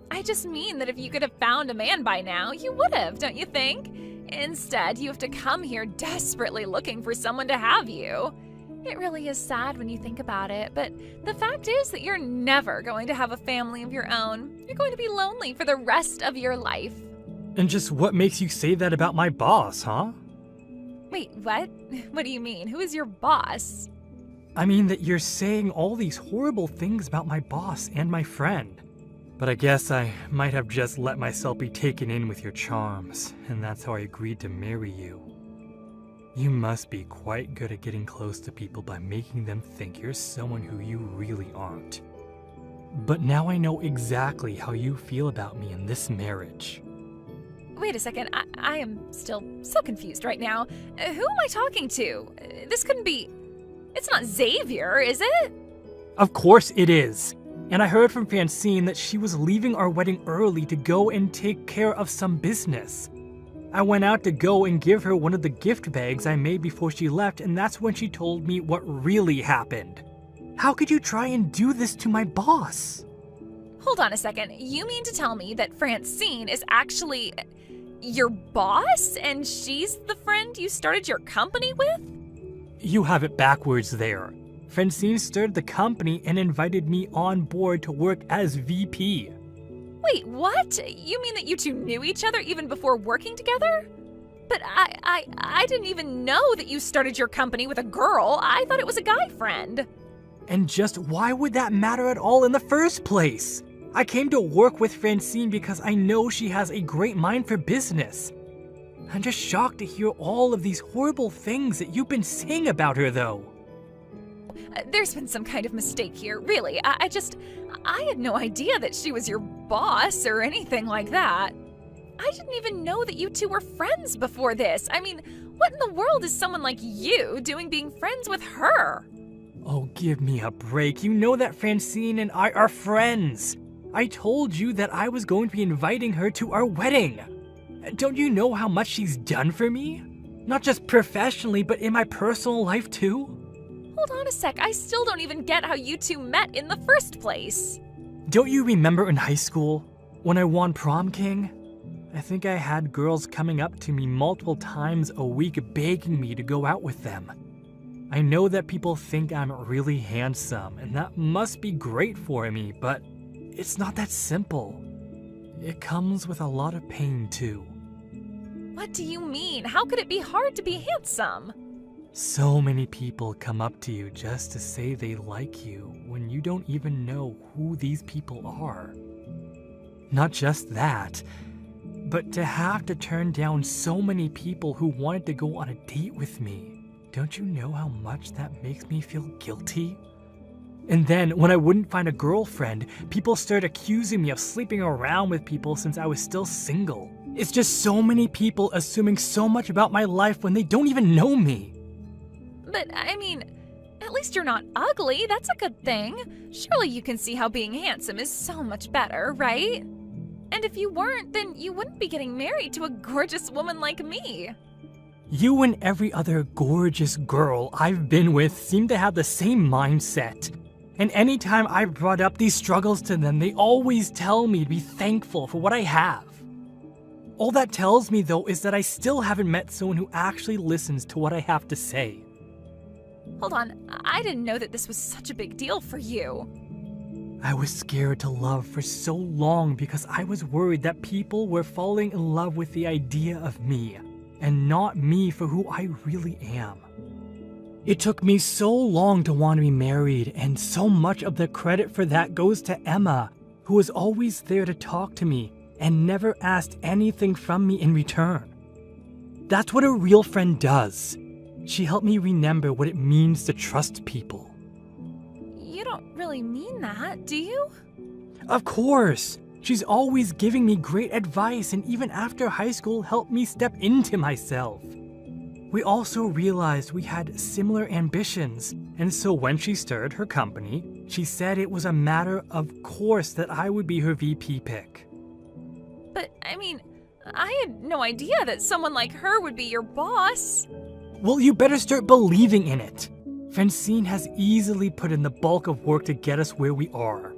S1: I just mean that if you could have found a man by now, you would have, don't you think? Instead, you have to come here desperately looking for someone to have you. It really is sad when you think about it, but the fact is that you're never going to have a family of your own. You're going to be lonely for the rest of your life.
S2: And just what makes you say that about my boss, huh?
S1: Wait, what? What do you mean? Who is your boss?
S2: I mean that you're saying all these horrible things about my boss and my friend. But I guess I might have just let myself be taken in with your charms, and that's how I agreed to marry you. You must be quite good at getting close to people by making them think you're someone who you really aren't. But now I know exactly how you feel about me in this marriage.
S1: Wait a second. I am still so confused right now. Who am I talking to? This couldn't be... It's not Xavier, is it?
S2: Of course it is. And I heard from Francine that she was leaving our wedding early to go and take care of some business. I went out to go and give her one of the gift bags I made before she left, and that's when she told me what really happened. How could you try and do this to my boss?
S1: Hold on a second. You mean to tell me that Francine is actually your boss, and she's the friend you started your company with?
S2: You have it backwards there. Francine started the company and invited me on board to work as VP.
S1: Wait, what? You mean that you two knew each other even before working together? But I didn't even know that you started your company with a girl. I thought it was a guy friend.
S2: And just why would that matter at all in the first place? I came to work with Francine because I know she has a great mind for business. I'm just shocked to hear all of these horrible things that you've been saying about her, though.
S1: There's been some kind of mistake here, really. I had no idea that she was your boss or anything like that. I didn't even know that you two were friends before this. I mean, what in the world is someone like you doing being friends with her?
S2: Oh, give me a break. You know that Francine and I are friends. I told you that I was going to be inviting her to our wedding. Don't you know how much she's done for me? Not just professionally, but in my personal life too?
S1: Hold on a sec, I still don't even get how you two met in the first place.
S2: Don't you remember in high school, when I won prom king? I think I had girls coming up to me multiple times a week begging me to go out with them. I know that people think I'm really handsome, and that must be great for me, but it's not that simple. It comes with a lot of pain too.
S1: What do you mean? How could it be hard to be handsome?
S2: So many people come up to you just to say they like you when you don't even know who these people are. Not just that, but to have to turn down so many people who wanted to go on a date with me. Don't you know how much that makes me feel guilty? And then, when I wouldn't find a girlfriend, people started accusing me of sleeping around with people since I was still single. It's just so many people assuming so much about my life when they don't even know me.
S1: But, I mean, at least you're not ugly. That's a good thing. Surely you can see how being handsome is so much better, right? And if you weren't, then you wouldn't be getting married to a gorgeous woman like me.
S2: You and every other gorgeous girl I've been with seem to have the same mindset. And anytime I brought up these struggles to them, they always tell me to be thankful for what I have. All that tells me, though, is that I still haven't met someone who actually listens to what I have to say.
S1: Hold on, I didn't know that this was such a big deal for you.
S2: I was scared to love for so long because I was worried that people were falling in love with the idea of me, and not me for who I really am. It took me so long to want to be married, and so much of the credit for that goes to Emma, who was always there to talk to me and never asked anything from me in return. That's what a real friend does. She helped me remember what it means to trust people.
S1: You don't really mean that, do you?
S2: Of course! She's always giving me great advice, and even after high school helped me step into myself. We also realized we had similar ambitions, and so when she started her company, she said it was a matter of course that I would be her VP pick.
S1: But, I mean, I had no idea that someone like her would be your boss.
S2: Well, you better start believing in it. Francine has easily put in the bulk of work to get us where we are.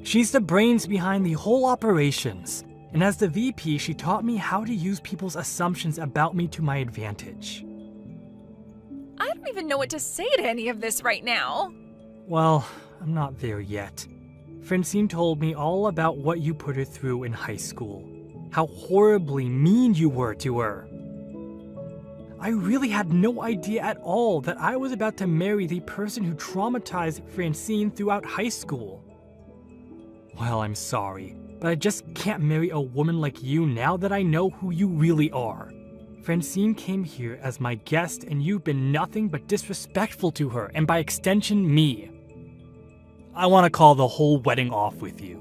S2: She's the brains behind the whole operations, and as the VP, she taught me how to use people's assumptions about me to my advantage.
S1: I don't even know what to say to any of this right now.
S2: Well, I'm not there yet. Francine told me all about what you put her through in high school, how horribly mean you were to her. I really had no idea at all that I was about to marry the person who traumatized Francine throughout high school. Well, I'm sorry, but I just can't marry a woman like you now that I know who you really are. Francine came here as my guest, and you've been nothing but disrespectful to her, and by extension, me. I want to call the whole wedding off with you.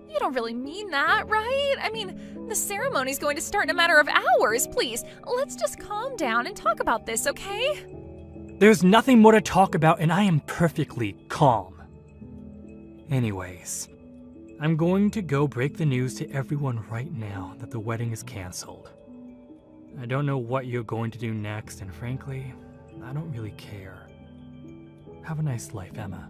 S1: You don't really mean that, right? I mean, the ceremony's going to start in a matter of hours. Please, let's just calm down and talk about this, okay?
S2: There's nothing more to talk about, and I am perfectly calm. Anyways, I'm going to go break the news to everyone right now that the wedding is canceled. I don't know what you're going to do next, and frankly, I don't really care. Have a nice life, Emma.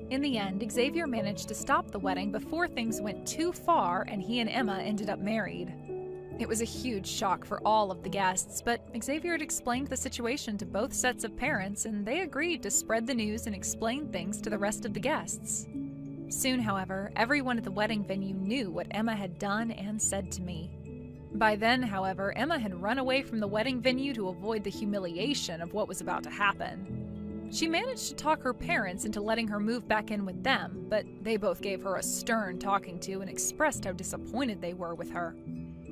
S1: In the end, Xavier managed to stop the wedding before things went too far and he and Emma ended up married. It was a huge shock for all of the guests, but Xavier had explained the situation to both sets of parents and they agreed to spread the news and explain things to the rest of the guests. Soon, however, everyone at the wedding venue knew what Emma had done and said to me. By then, however, Emma had run away from the wedding venue to avoid the humiliation of what was about to happen. She managed to talk her parents into letting her move back in with them, but they both gave her a stern talking to and expressed how disappointed they were with her.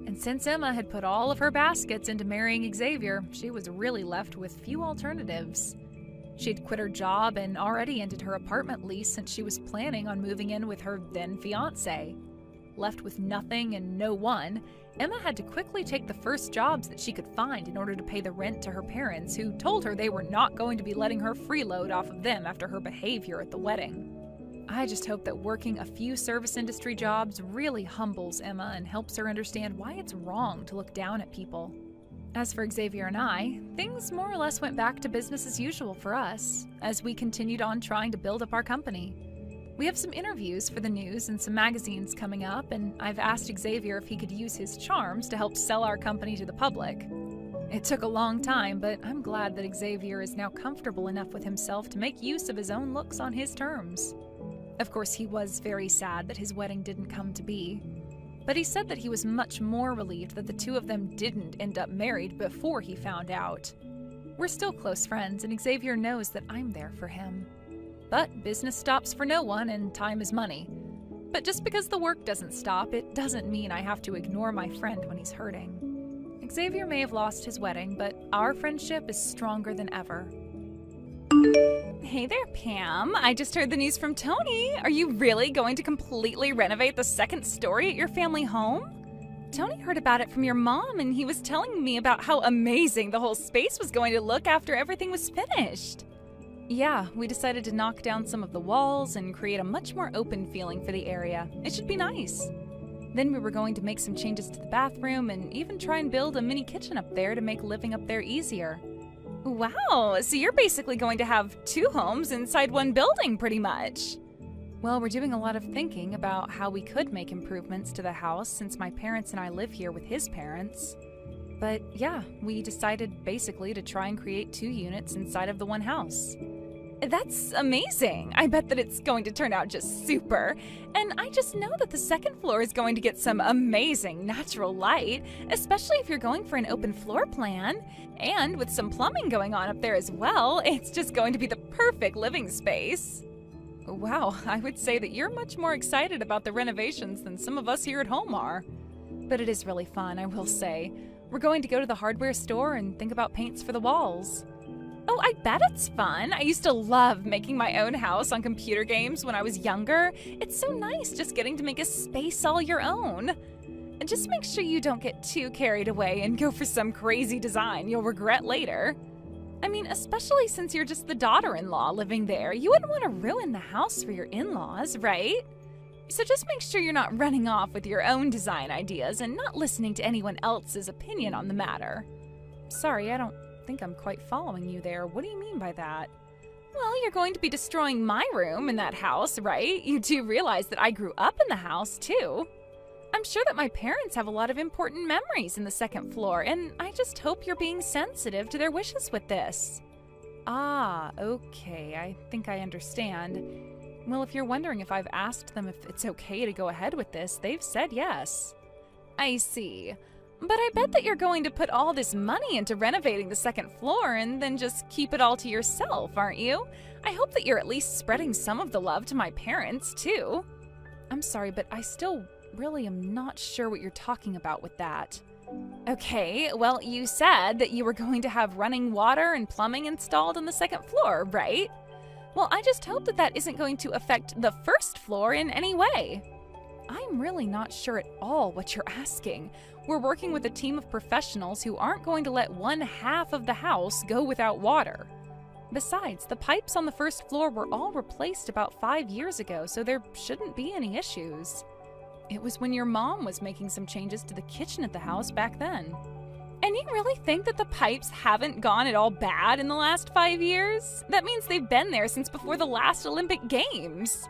S1: And since Emma had put all of her baskets into marrying Xavier, she was really left with few alternatives. She had quit her job and already ended her apartment lease since she was planning on moving in with her then-fiancé. Left with nothing and no one, Emma had to quickly take the first jobs that she could find in order to pay the rent to her parents, who told her they were not going to be letting her freeload off of them after her behavior at the wedding. I just hope that working a few service industry jobs really humbles Emma and helps her understand why it's wrong to look down at people. As for Xavier and I, things more or less went back to business as usual for us, as we continued on trying to build up our company. We have some interviews for the news and some magazines coming up, and I've asked Xavier if he could use his charms to help sell our company to the public. It took a long time, but I'm glad that Xavier is now comfortable enough with himself to make use of his own looks on his terms. Of course, he was very sad that his wedding didn't come to be, but he said that he was much more relieved that the two of them didn't end up married before he found out. We're still close friends, and Xavier knows that I'm there for him. But business stops for no one, and time is money. But just because the work doesn't stop, it doesn't mean I have to ignore my friend when he's hurting. Xavier may have lost his wedding, but our friendship is stronger than ever.
S5: Hey there, Pam. I just heard the news from Tony. Are you really going to completely renovate the second story at your family home? Tony heard about it from your mom, and he was telling me about how amazing the whole space was going to look after everything was finished.
S1: Yeah, we decided to knock down some of the walls and create a much more open feeling for the area. It should be nice. Then we were going to make some changes to the bathroom and even try and build a mini kitchen up there to make living up there easier.
S5: Wow, so you're basically going to have two homes inside one building, pretty much.
S1: Well, we're doing a lot of thinking about how we could make improvements to the house since my parents and I live here with his parents. But yeah, we decided basically to try and create 2 units inside of the one house.
S5: That's amazing. I bet that it's going to turn out just super. And I just know that the second floor is going to get some amazing natural light, especially if you're going for an open floor plan. And with some plumbing going on up there as well, it's just going to be the perfect living space.
S1: Wow, I would say that you're much more excited about the renovations than some of us here at home are. But it is really fun, I will say. We're going to go to the hardware store and think about paints for the walls.
S5: Oh, I bet it's fun. I used to love making my own house on computer games when I was younger. It's so nice just getting to make a space all your own. And just make sure you don't get too carried away and go for some crazy design you'll regret later. I mean, especially since you're just the daughter-in-law living there, you wouldn't want to ruin the house for your in-laws, right? So just make sure you're not running off with your own design ideas and not listening to anyone else's opinion on the matter.
S1: Sorry, I don't think I'm quite following you there. What do you mean by that?
S5: Well, you're going to be destroying my room in that house, right? You do realize that I grew up in the house, too. I'm sure that my parents have a lot of important memories in the second floor, and I just hope you're being sensitive to their wishes with this.
S1: Ah, okay. I think I understand. Well, if you're wondering if I've asked them if it's okay to go ahead with this, they've said yes.
S5: I see. But I bet that you're going to put all this money into renovating the second floor and then just keep it all to yourself, aren't you? I hope that you're at least spreading some of the love to my parents, too.
S1: I'm sorry, but I still really am not sure what you're talking about with that.
S5: Okay, well, you said that you were going to have running water and plumbing installed on the second floor, right? Well, I just hope that that isn't going to affect the first floor in any way. I'm really not sure at all what you're asking. We're working with a team of professionals who aren't going to let one half of the house go without water. Besides, the pipes on the first floor were all replaced about 5 years ago, so there shouldn't be any issues. It was when your mom was making some changes to the kitchen at the house back then. And you really think that the pipes haven't gone at all bad in the last 5 years? That means they've been there since before the last Olympic Games.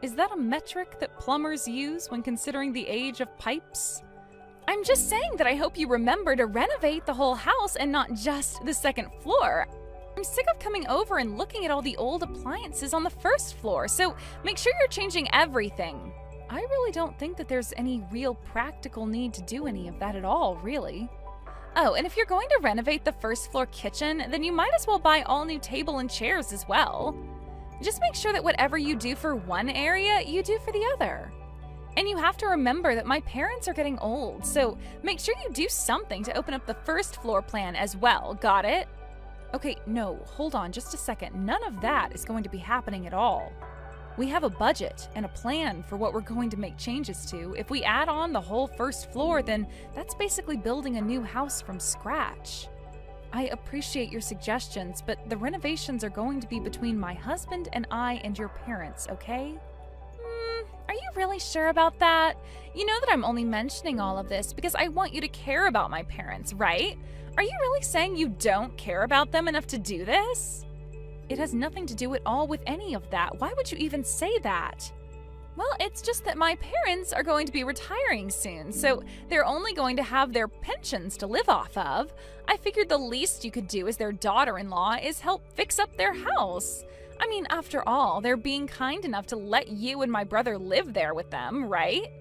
S5: Is that a metric that plumbers use when considering the age of pipes? I'm just saying that I hope you remember to renovate the whole house and not just the second floor. I'm sick of coming over and looking at all the old appliances on the first floor, so make sure you're changing everything. I really don't think that there's any real practical need to do any of that at all, really. Oh, and if you're going to renovate the first floor kitchen, then you might as well buy all new table and chairs as well. Just make sure that whatever you do for one area, you do for the other. And you have to remember that my parents are getting old, so make sure you do something to open up the first floor plan as well, got it? Okay, no, hold on just a second. None of that is going to be happening at all. We have a budget and a plan for what we're going to make changes to. If we add on the whole first floor, then that's basically building a new house from scratch. I appreciate your suggestions, but the renovations are going to be between my husband and I and your parents, okay? Are you really sure about that? You know that I'm only mentioning all of this because I want you to care about my parents, right? Are you really saying you don't care about them enough to do this? It has nothing to do at all with any of that. Why would you even say that? Well, it's just that my parents are going to be retiring soon, so they're only going to have their pensions to live off of. I figured the least you could do as their daughter-in-law is help fix up their house. I mean, after all, they're being kind enough to let you and my brother live there with them, right?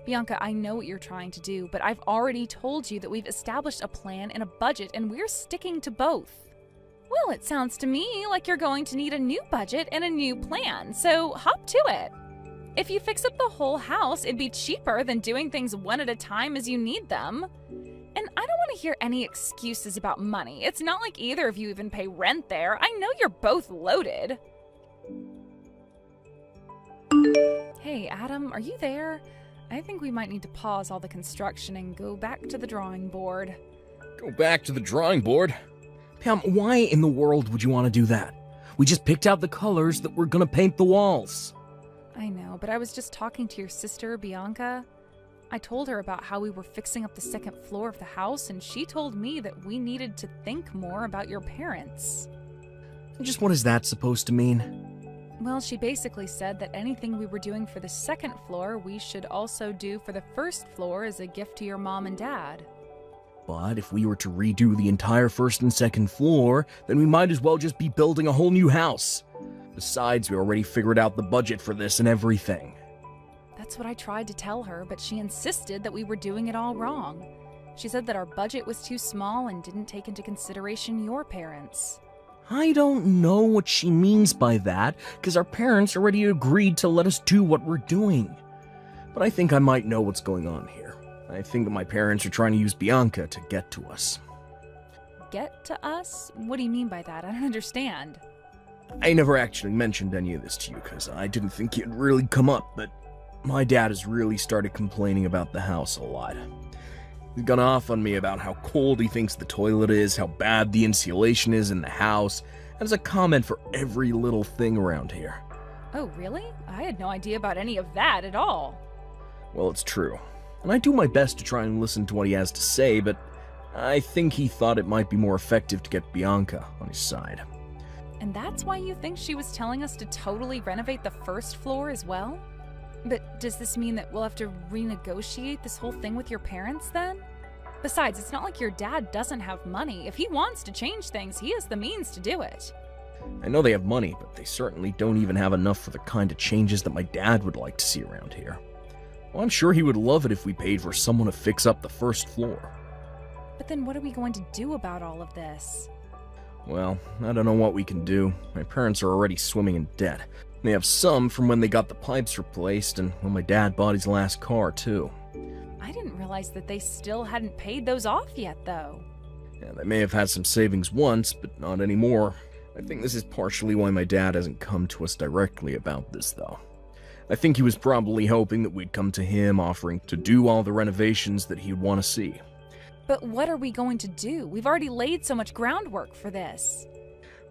S5: Bianca, I know what you're trying to do, but I've already told you that we've established a plan and a budget, and we're sticking to both. Well, it sounds to me like you're going to need a new budget and a new plan, so hop to it. If you fix up the whole house, it'd be cheaper than doing things one at a time as you need them. And I don't want to hear any excuses about money. It's not like either of you even pay rent there. I know you're both loaded. Hey, Adam, are you there? I think we might need to pause all the construction and go back to the drawing board.
S6: Go back to the drawing board? Pam, why in the world would you want to do that? We just picked out the colors that we're gonna paint the walls.
S5: I know, but I was just talking to your sister, Bianca. I told her about how we were fixing up the second floor of the house, and she told me that we needed to think more about your parents.
S6: Just what is that supposed to mean?
S5: Well, she basically said that anything we were doing for the second floor, we should also do for the first floor as a gift to your mom and dad.
S6: But if we were to redo the entire first and second floor, then we might as well just be building a whole new house. Besides, we already figured out the budget for this and everything.
S5: That's what I tried to tell her, but she insisted that we were doing it all wrong. She said that our budget was too small and didn't take into consideration your parents.
S6: I don't know what she means by that, because our parents already agreed to let us do what we're doing. But I think I might know what's going on here. I think that my parents are trying to use Bianca to get to us.
S5: Get to us? What do you mean by that? I don't understand.
S6: I never actually mentioned any of this to you, because I didn't think it'd really come up, but my dad has really started complaining about the house a lot. He's gone off on me about how cold he thinks the toilet is, how bad the insulation is in the house, and has a comment for every little thing around here.
S5: Oh, really? I had no idea about any of that at all.
S6: Well, it's true. And I do my best to try and listen to what he has to say, but I think he thought it might be more effective to get Bianca on his side.
S5: And that's why you think she was telling us to totally renovate the first floor as well? But does this mean that we'll have to renegotiate this whole thing with your parents then? Besides, it's not like your dad doesn't have money. If he wants to change things, he has the means to do it.
S6: I know they have money, but they certainly don't even have enough for the kind of changes that my dad would like to see around here. Well, I'm sure he would love it if we paid for someone to fix up the first floor.
S5: But then what are we going to do about all of this?
S6: Well, I don't know what we can do. My parents are already swimming in debt. They have some from when they got the pipes replaced and when my dad bought his last car, too.
S5: I didn't realize that they still hadn't paid those off yet, though.
S6: Yeah, they may have had some savings once, but not anymore. I think this is partially why my dad hasn't come to us directly about this, though. I think he was probably hoping that we'd come to him offering to do all the renovations that he'd want to see.
S5: But what are we going to do? We've already laid so much groundwork for this.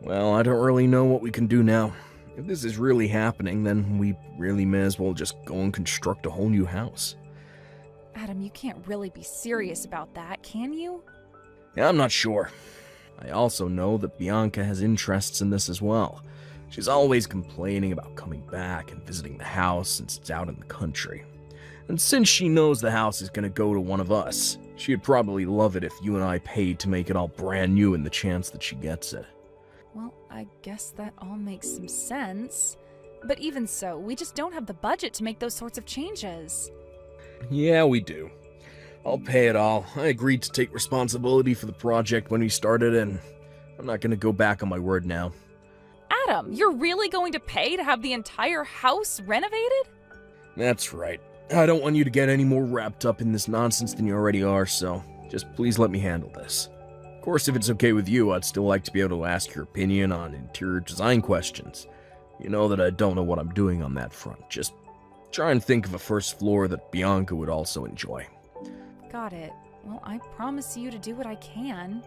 S6: Well, I don't really know what we can do now. If this is really happening, then we really may as well just go and construct a whole new house.
S5: Adam, you can't really be serious about that, can you?
S6: Yeah, I'm not sure. I also know that Bianca has interests in this as well. She's always complaining about coming back and visiting the house since it's out in the country. And since she knows the house is going to go to one of us, she'd probably love it if you and I paid to make it all brand new in the chance that she gets it.
S5: Well, I guess that all makes some sense. But even so, we just don't have the budget to make those sorts of changes.
S6: Yeah, we do. I'll pay it all. I agreed to take responsibility for the project when we started, and I'm not going to go back on my word now.
S5: Adam, you're really going to pay to have the entire house renovated?
S6: That's right. I don't want you to get any more wrapped up in this nonsense than you already are, so just please let me handle this. Of course, if it's okay with you, I'd still like to be able to ask your opinion on interior design questions. You know that I don't know what I'm doing on that front. Just try and think of a first floor that Bianca would also enjoy.
S5: Got it. Well, I promise you to do what I can.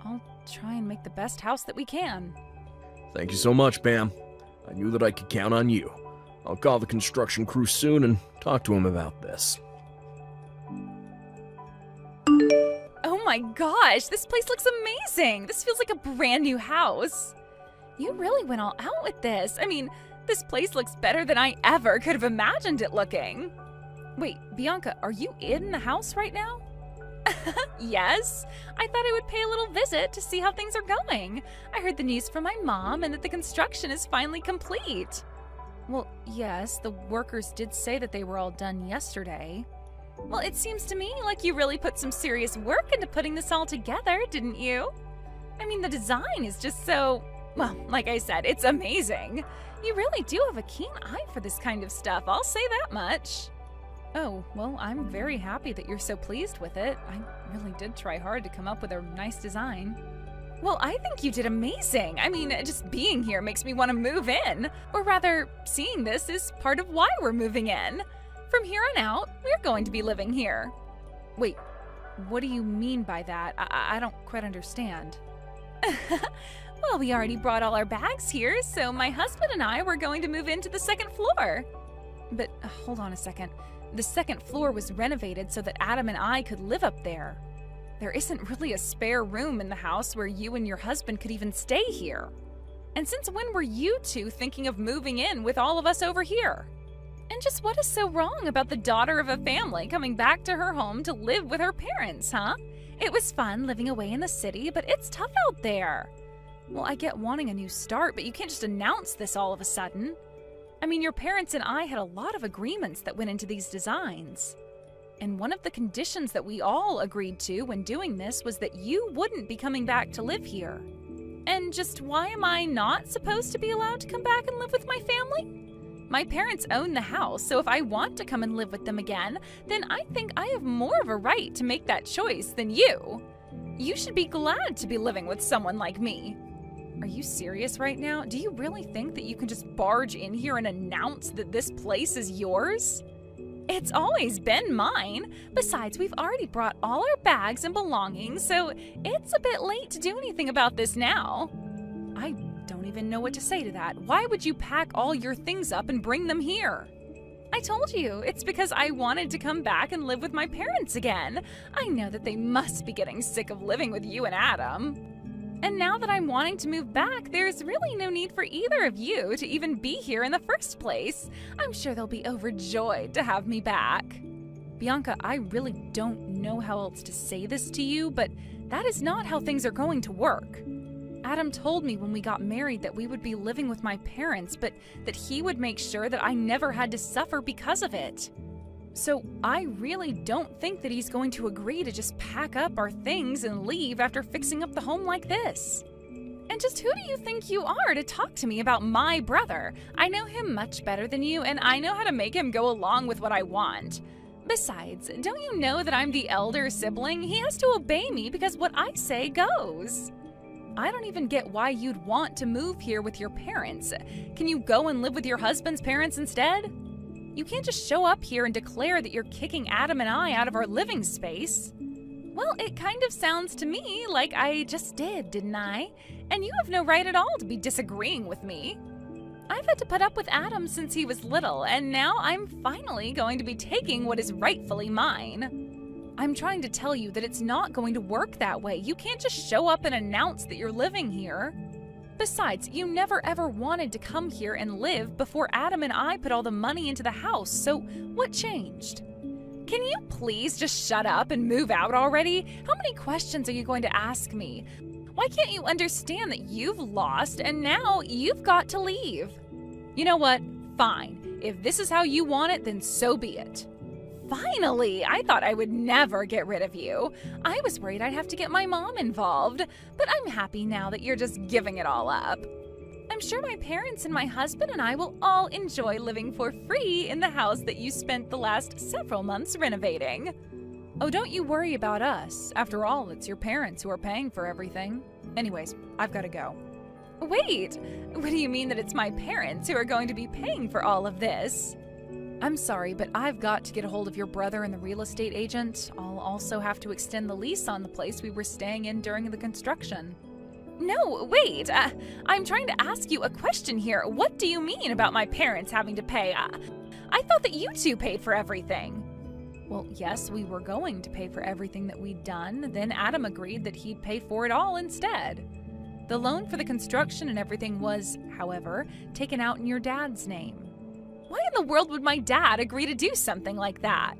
S5: I'll try and make the best house that we can.
S6: Thank you so much, Pam. I knew that I could count on you. I'll call the construction crew soon and talk to him about this.
S5: Oh my gosh, this place looks amazing! This feels like a brand new house. You really went all out with this. I mean, this place looks better than I ever could have imagined it looking. Wait, Bianca, are you in the house right now? Yes. I thought I would pay a little visit to see how things are going. I heard the news from my mom and that the construction is finally complete. Well, yes, the workers did say that they were all done yesterday. Well, it seems to me like you really put some serious work into putting this all together, didn't you? I mean, the design is just so, well, like I said, it's amazing. You really do have a keen eye for this kind of stuff, I'll say that much. Oh, well, I'm very happy that you're so pleased with it. I really did try hard to come up with a nice design. Well, I think you did amazing. I mean, just being here makes me want to move in. Or rather, seeing this is part of why we're moving in. From here on out, we're going to be living here. Wait, what do you mean by that? I don't quite understand. Well, we already brought all our bags here, so my husband and I were going to move into the second floor. But hold on a second. The second floor was renovated so that Adam and I could live up there. There isn't really a spare room in the house where you and your husband could even stay here. And since when were you two thinking of moving in with all of us over here? And just what is so wrong about the daughter of a family coming back to her home to live with her parents, huh? It was fun living away in the city, but it's tough out there. Well, I get wanting a new start, but you can't just announce this all of a sudden. I mean, your parents and I had a lot of agreements that went into these designs. And one of the conditions that we all agreed to when doing this was that you wouldn't be coming back to live here. And just why am I not supposed to be allowed to come back and live with my family? My parents own the house, so if I want to come and live with them again, then I think I have more of a right to make that choice than you. You should be glad to be living with someone like me. Are you serious right now? Do you really think that you can just barge in here and announce that this place is yours? It's always been mine. Besides, we've already brought all our bags and belongings, so it's a bit late to do anything about this now. I don't even know what to say to that. Why would you pack all your things up and bring them here? I told you, it's because I wanted to come back and live with my parents again. I know that they must be getting sick of living with you and Adam. And now that I'm wanting to move back, there's really no need for either of you to even be here in the first place. I'm sure they'll be overjoyed to have me back. Bianca, I really don't know how else to say this to you, but that is not how things are going to work. Adam told me when we got married that we would be living with my parents, but that he would make sure that I never had to suffer because of it. So I really don't think that he's going to agree to just pack up our things and leave after fixing up the home like this. And just who do you think you are to talk to me about my brother? I know him much better than you, and I know how to make him go along with what I want. Besides, don't you know that I'm the elder sibling? He has to obey me because what I say goes. I don't even get why you'd want to move here with your parents. Can you go and live with your husband's parents instead? You can't just show up here and declare that you're kicking Adam and I out of our living space. Well, it kind of sounds to me like I just did, didn't I? And you have no right at all to be disagreeing with me. I've had to put up with Adam since he was little, and now I'm finally going to be taking what is rightfully mine. I'm trying to tell you that it's not going to work that way. You can't just show up and announce that you're living here. Besides, you never ever wanted to come here and live before Adam and I put all the money into the house, so what changed? Can you please just shut up and move out already? How many questions are you going to ask me? Why can't you understand that you've lost and now you've got to leave? You know what? Fine. If this is how you want it, then so be it. Finally! I thought I would never get rid of you. I was worried I'd have to get my mom involved, but I'm happy now that you're just giving it all up. I'm sure my parents and my husband and I will all enjoy living for free in the house that you spent the last several months renovating. Oh, don't you worry about us. After all, it's your parents who are paying for everything. Anyways, I've got to go. Wait! What do you mean that it's my parents who are going to be paying for all of this? I'm sorry, but I've got to get a hold of your brother and the real estate agent. I'll also have to extend the lease on the place we were staying in during the construction. No, wait! I'm trying to ask you a question here. What do you mean about my parents having to pay? I thought that you two paid for everything. Well, yes, we were going to pay for everything that we'd done. Then Adam agreed that he'd pay for it all instead. The loan for the construction and everything was, however, taken out in your dad's name. Why in the world would my dad agree to do something like that?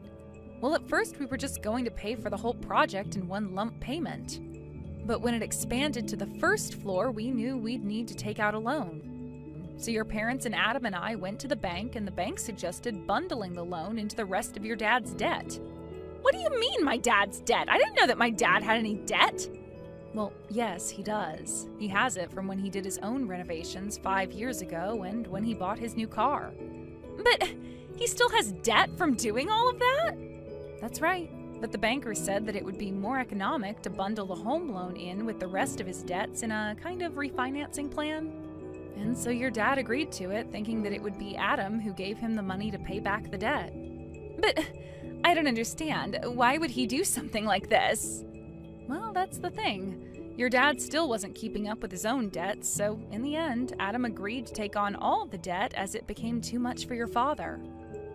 S5: Well, at first we were just going to pay for the whole project in one lump payment. But when it expanded to the first floor, we knew we'd need to take out a loan. So your parents and Adam and I went to the bank, and the bank suggested bundling the loan into the rest of your dad's debt. What do you mean, my dad's debt? I didn't know that my dad had any debt. Well, yes, he does. He has it from when he did his own renovations 5 years ago and when he bought his new car. But he still has debt from doing all of that? That's right. But the banker said that it would be more economic to bundle the home loan in with the rest of his debts in a kind of refinancing plan. And so your dad agreed to it, thinking that it would be Adam who gave him the money to pay back the debt. But I don't understand. Why would he do something like this? Well, that's the thing. Your dad still wasn't keeping up with his own debts, so in the end, Adam agreed to take on all the debt as it became too much for your father.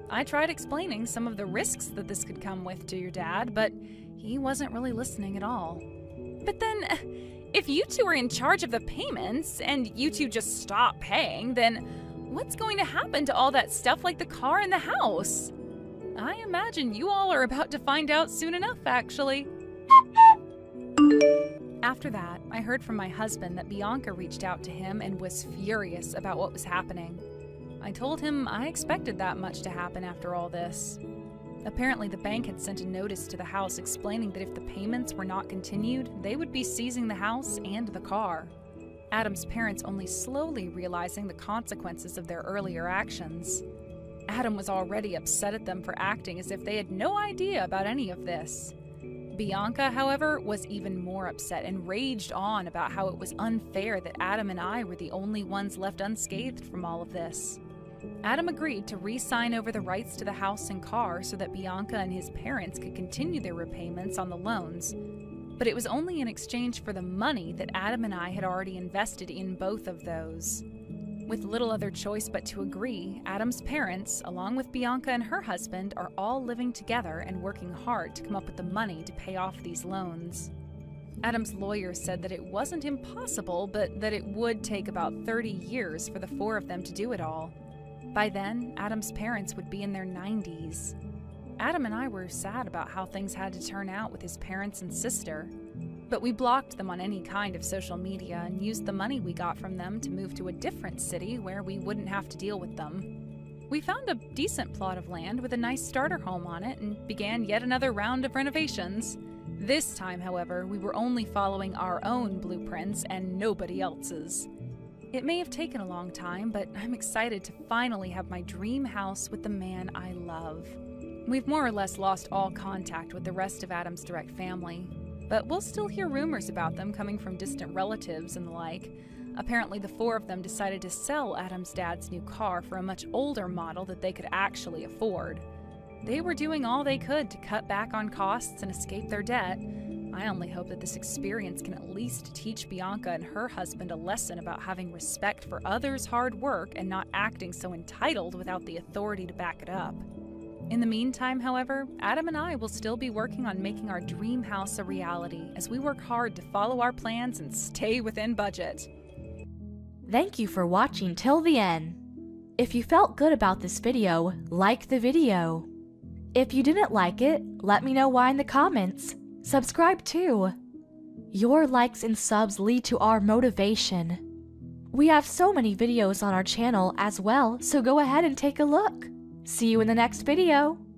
S5: I tried explaining some of the risks that this could come with to your dad, but he wasn't really listening at all. But then, if you two are in charge of the payments and you two just stop paying, then what's going to happen to all that stuff like the car and the house? I imagine you all are about to find out soon enough, actually. After that, I heard from my husband that Bianca reached out to him and was furious about what was happening. I told him I expected that much to happen after all this. Apparently, the bank had sent a notice to the house explaining that if the payments were not continued, they would be seizing the house and the car. Adam's parents only slowly realizing the consequences of their earlier actions. Adam was already upset at them for acting as if they had no idea about any of this. Bianca, however, was even more upset and raged on about how it was unfair that Adam and I were the only ones left unscathed from all of this. Adam agreed to re-sign over the rights to the house and car so that Bianca and his parents could continue their repayments on the loans, but it was only in exchange for the money that Adam and I had already invested in both of those. With little other choice but to agree, Adam's parents, along with Bianca and her husband, are all living together and working hard to come up with the money to pay off these loans. Adam's lawyer said that it wasn't impossible, but that it would take about 30 years for the four of them to do it all. By then, Adam's parents would be in their 90s. Adam and I were sad about how things had to turn out with his parents and sister, but we blocked them on any kind of social media and used the money we got from them to move to a different city where we wouldn't have to deal with them. We found a decent plot of land with a nice starter home on it and began yet another round of renovations. This time, however, we were only following our own blueprints and nobody else's. It may have taken a long time, but I'm excited to finally have my dream house with the man I love. We've more or less lost all contact with the rest of Adam's direct family, but we'll still hear rumors about them coming from distant relatives and the like. Apparently, the four of them decided to sell Adam's dad's new car for a much older model that they could actually afford. They were doing all they could to cut back on costs and escape their debt. I only hope that this experience can at least teach Bianca and her husband a lesson about having respect for others' hard work and not acting so entitled without the authority to back it up. In the meantime, however, Adam and I will still be working on making our dream house a reality as we work hard to follow our plans and stay within budget.
S7: Thank you for watching till the end. If you felt good about this video, like the video. If you didn't like it, let me know why in the comments. Subscribe too. Your likes and subs lead to our motivation. We have so many videos on our channel as well, so go ahead and take a look. See you in the next video.